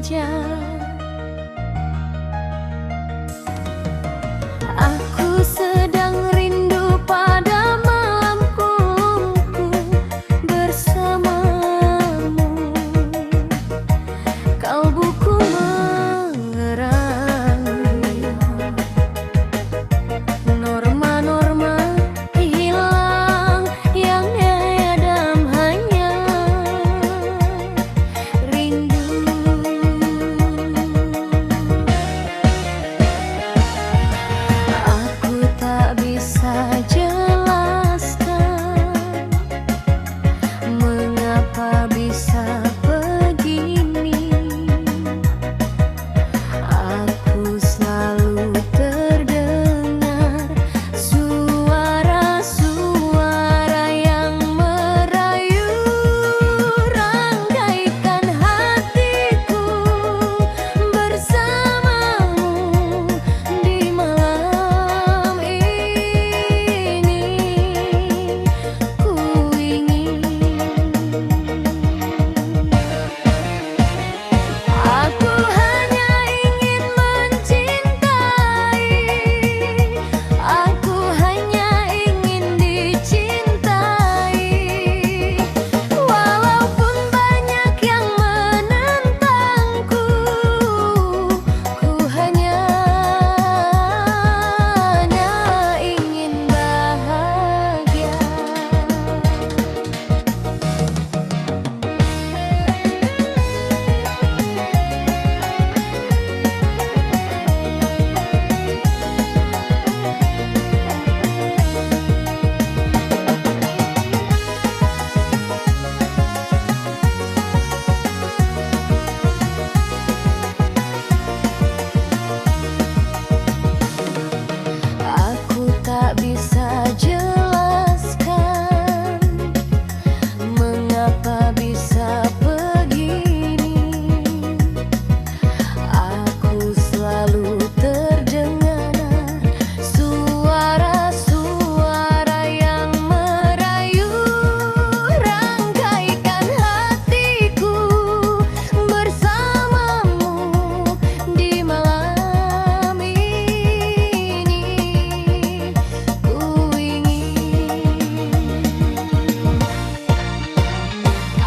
saja. Aku sedang rindu pada malamku bersamamu. Kalbuku mengerang, norma-norma hilang, yang diadam hanya rindu. Aku tak bisa jelaskan mengapa bisa begini. Aku selalu terdengar suara-suara yang merayu, rangkaikan hatiku bersamamu di malam ini. Ku ingin, aku hanya ingin mencintai, aku hanya ingin dicintai. Walaupun banyak yang menentangku, ku hanya ingin bahagia. Aku tak bisa jelaskan mengapa bisa begini. Aku selalu terdengar suara-suara yang merayu, rangkaikan hatiku bersamamu di malam ini. Ku ingin,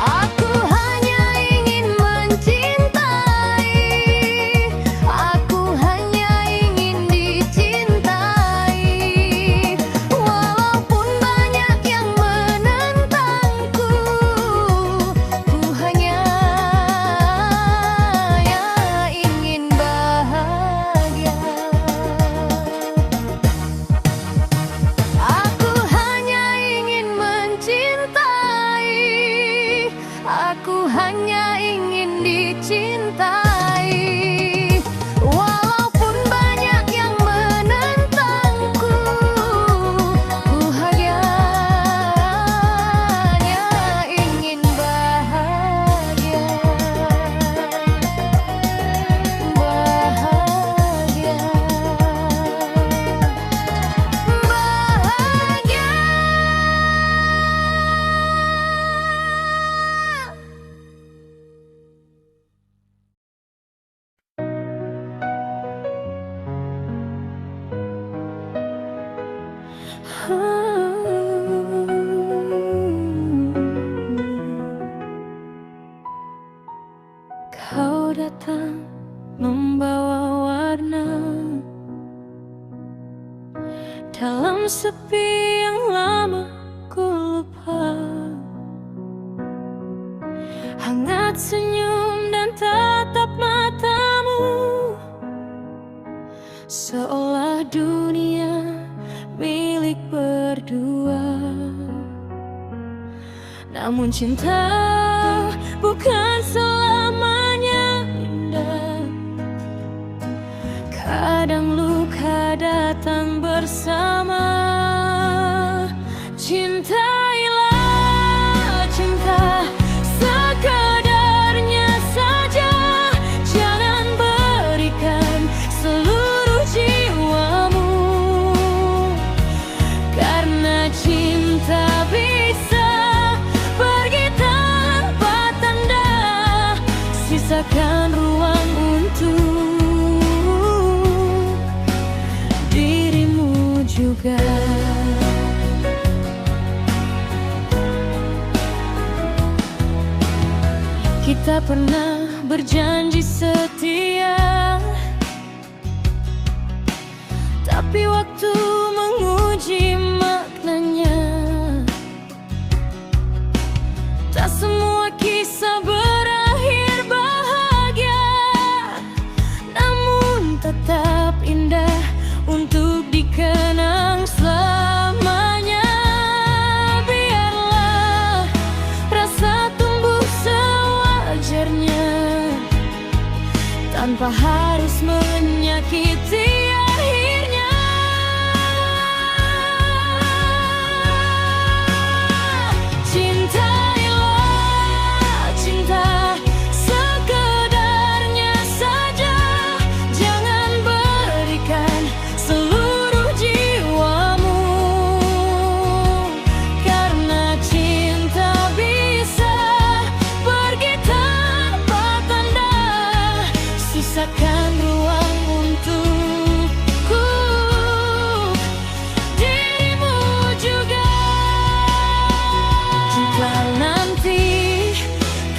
aku hanya ingin mencintai, aku hanya ingin dicintai. Walaupun banyak yang menentangku, ku hanya ingin bahagia. Aku hanya ingin mencintai, aku hanya ingin dicintai. Walaupun banyak yang menentangku, ku hanya ingin bahagia. Bahagia, bahagia. Kau datang membawa warna dalam sepi yang lama ku lupa. Hangat senyum dan tatap matamu, seolah dunia milik berdua. Namun cinta bukan selamanya indah. Kadang luka datang bersama. Cintailah cinta sekadarnya saja, jangan berikan seluruh jiwamu. Karena cinta bisa pergi tanpa tanda, sisakan ruang juga. Kita pernah berjanji setia, tapi waktu menguji maknanya. Tak semua kisah berakhir bahagia, namun tetap indah untuk dikenang selamanya. Biarlah rasa tumbuh sewajarnya, tanpa harus menyakiti akhirnya. Cintailah cinta sekedarnya saja, jangan berikan seluruh jiwamu, karena cinta bisa pergi tanpa tanda. Sisakan ruang untukku, dirimu juga. Jika nanti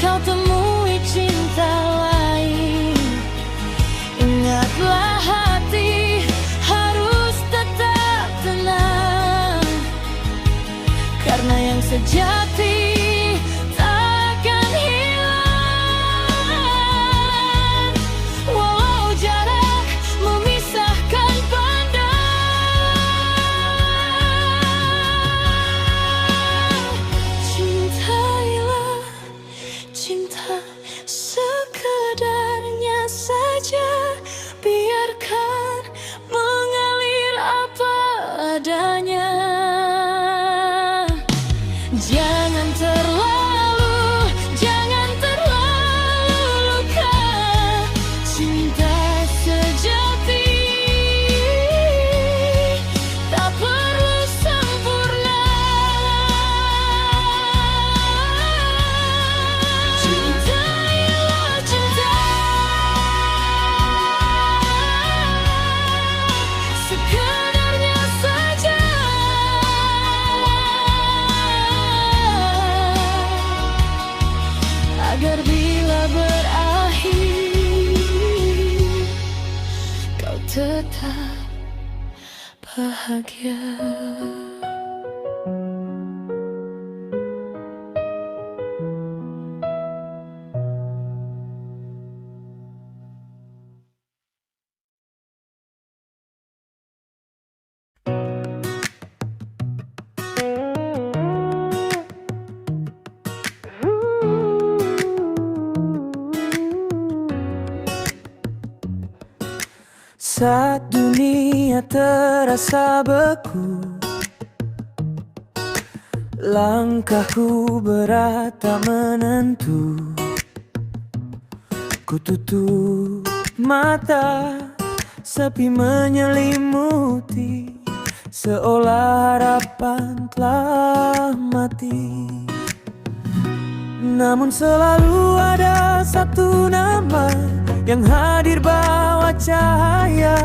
kau temui cinta lain, ingatlah hati harus tetap tenang, karena yang sejati takkan hilang, walau jarak memisahkan pandang. Cintailah cinta sekedarnya saja, biarkan mengalir apa adanya. Jangan terlalu luka. Cinta sejati tak perlu sempurna. Cintailah cinta sekedarnya saja, agar bila berakhir kau tetap bahagia. Saat dunia terasa beku, langkahku berat tak menentu. Ku tutup mata, sepi menyelimuti, seolah harapan telah mati. Namun selalu ada satu nama yang hadir bawa cahaya,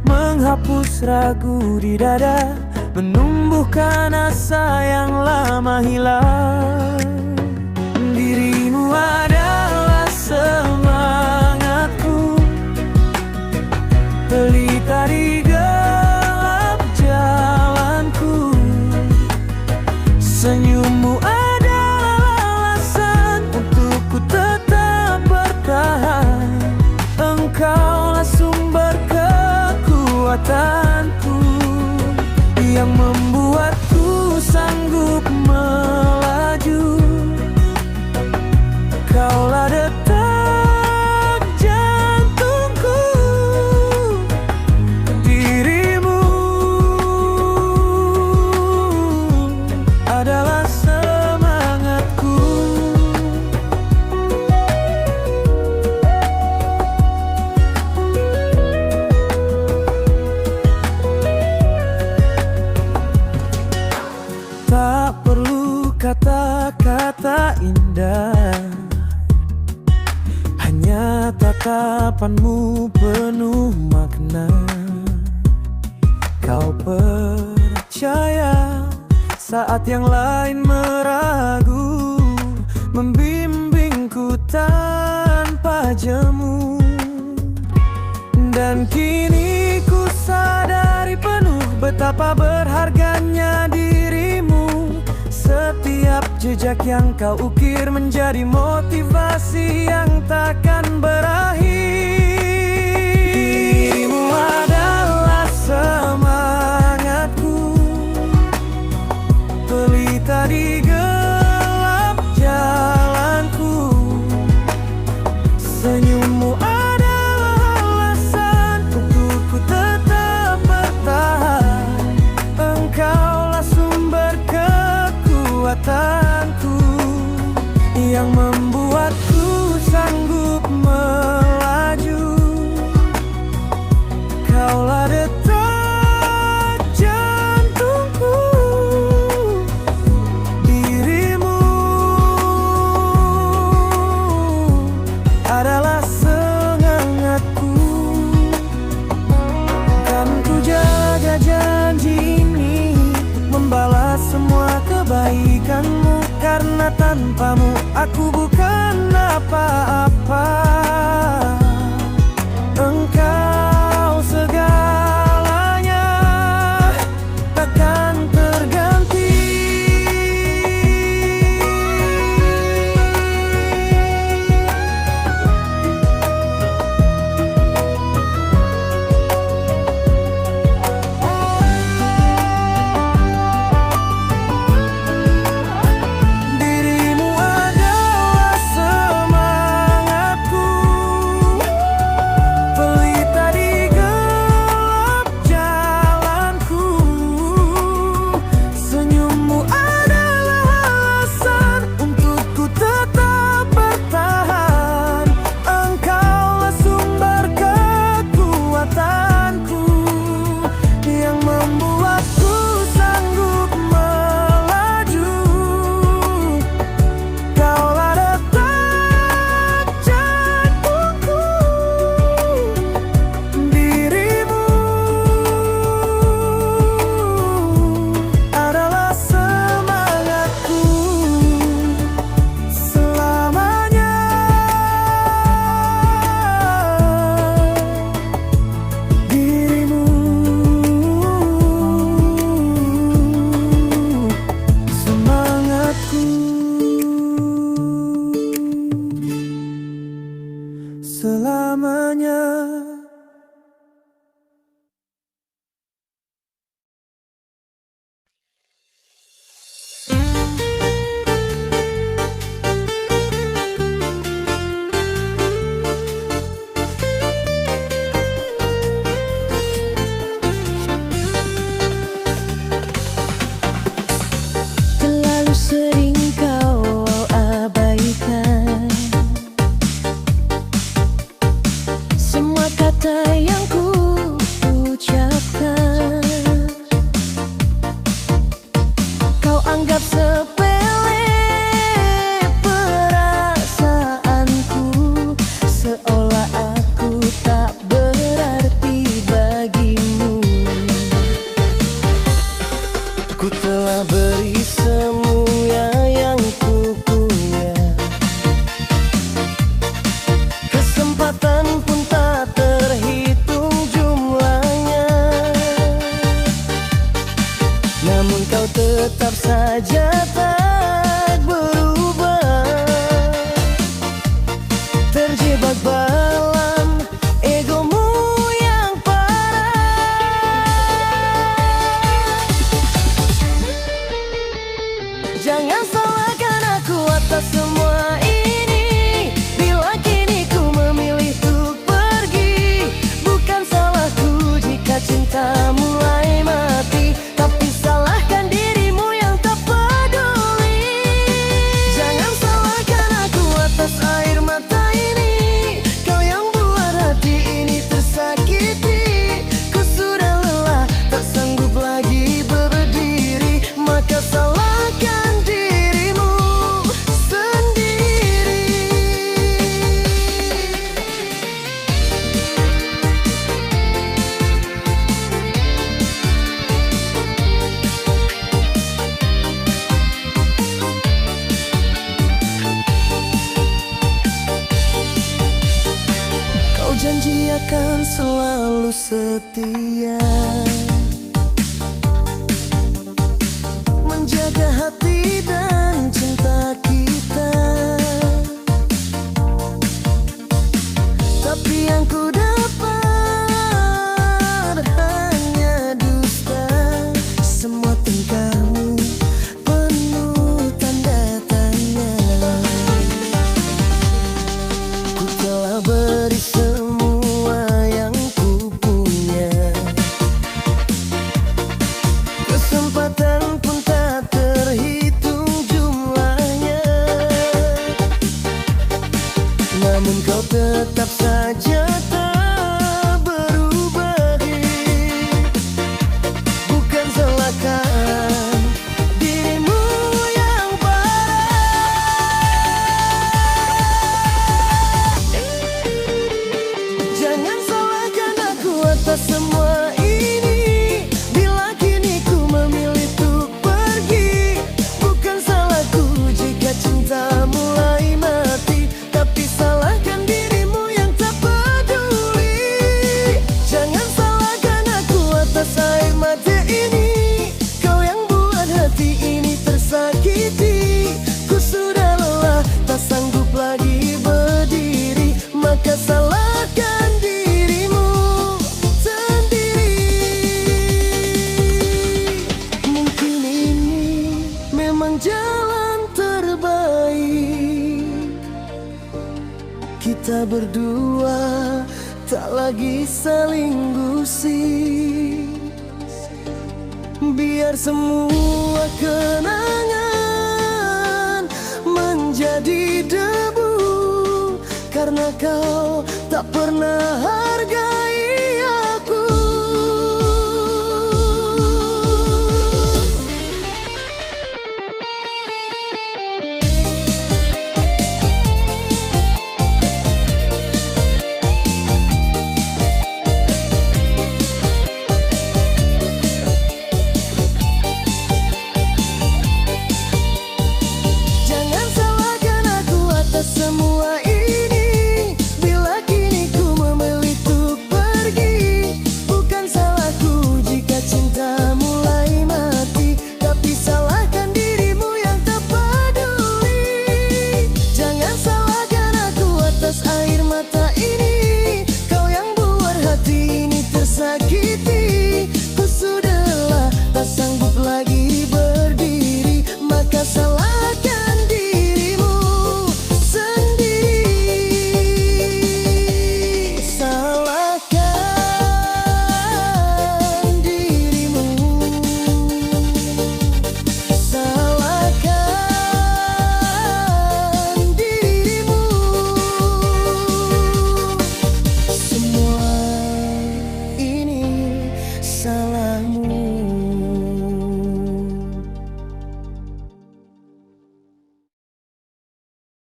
menghapus ragu di dada, menumbuhkan asa yang lama hilang. Dirimu adalah semangatku, pelita di gelap jalanku. Senyummu adalah alasan untukku tetap bertahan. Engkaulah sumber kekuatanku, yang membuatku sanggup melaju. Kaulah detak jantungku, dirimu adalah semangatku. Tak perlu kata-kata indah, hanya tatapanmu penuh makna. Kau percaya saat yang lain meragu, membimbingku tanpa jemu. Dan kini ku sadari penuh betapa berharganya dirimu. Setiap jejak yang kau ukir menjadi motivasi yang takkan berakhir. Dirimu adalah semangatku, pelita di gelap jalanku. Senyummu adalah alasan untuk ku tetap bertahan. Engkaulah sumber kekuatanku yang membuatku sanggup melaju. Kaulah detak jantungku, dirimu adalah semangatku. Kan ku jaga janji ini, membalas semua kebaikanmu. Karena tanpamu aku bukan apa-apa. Engkau segalanya, takkan terganti. Dirimu adalah semangatku, pelita di gelap jalanku. Senyummu adalah alasan untuk ku tetap bertahan. Engkaulah sumber kekuatanku yang membuatku sanggup melaju. Kaulah detak jantungku, dirimu adalah semangatku selamanya. Dirimu semangatku selamanya. Terlalu sering kau abaikan semua kata yang ku ucapkan. Kau anggap sepele perasaanku, seolah aku tak berarti bagimu. Ku telah beri semua yang ku punya, kesempatan pun tak terhitung jumlahnya. Namun kau tetap saja tak berubah, terjebak dalam egomu yang parah. Jangan salahkan aku atas semua ini. Bila kini ku memilih untuk pergi, bukan salahku jika cinta mulai mati. Tapi salahkan dirimu yang tak peduli. Jangan salahkan aku atas air mata ini. Kau yang buat hati ini tersakiti. Ku sudah lelah, tak sanggup lagi berdiri. Maka salahkan dirimu sendiri. selalu setia, menjaga hati dan cinta kita. Tapi yang ku dapat hanya dusta, semua tingkahmu penuh tanda tanya. Ku telah beri semua yang ku punya, kesempatan pun tak terhitung jumlahnya. Namun kau tetap saja tak berubah. Bukan salahkan dirimu yang parah. Jangan salahkan aku atas semua ini, bila kini ku memilih untuk pergi. Bukan salahku jika cinta mulai mati, tapi salahkan dirimu yang tak peduli. Jangan salahkan aku atas air mata ini, kau yang buat hati ini tersakiti. Ku sudah lelah, tak sanggup lagi berdiri, maka salahkan dirimu sendiri. Mungkin ini memang jalan terbaik, kita berdua tak lagi saling gusik. Biar semua kenangan menjadi debu, karena kau tak pernah hargai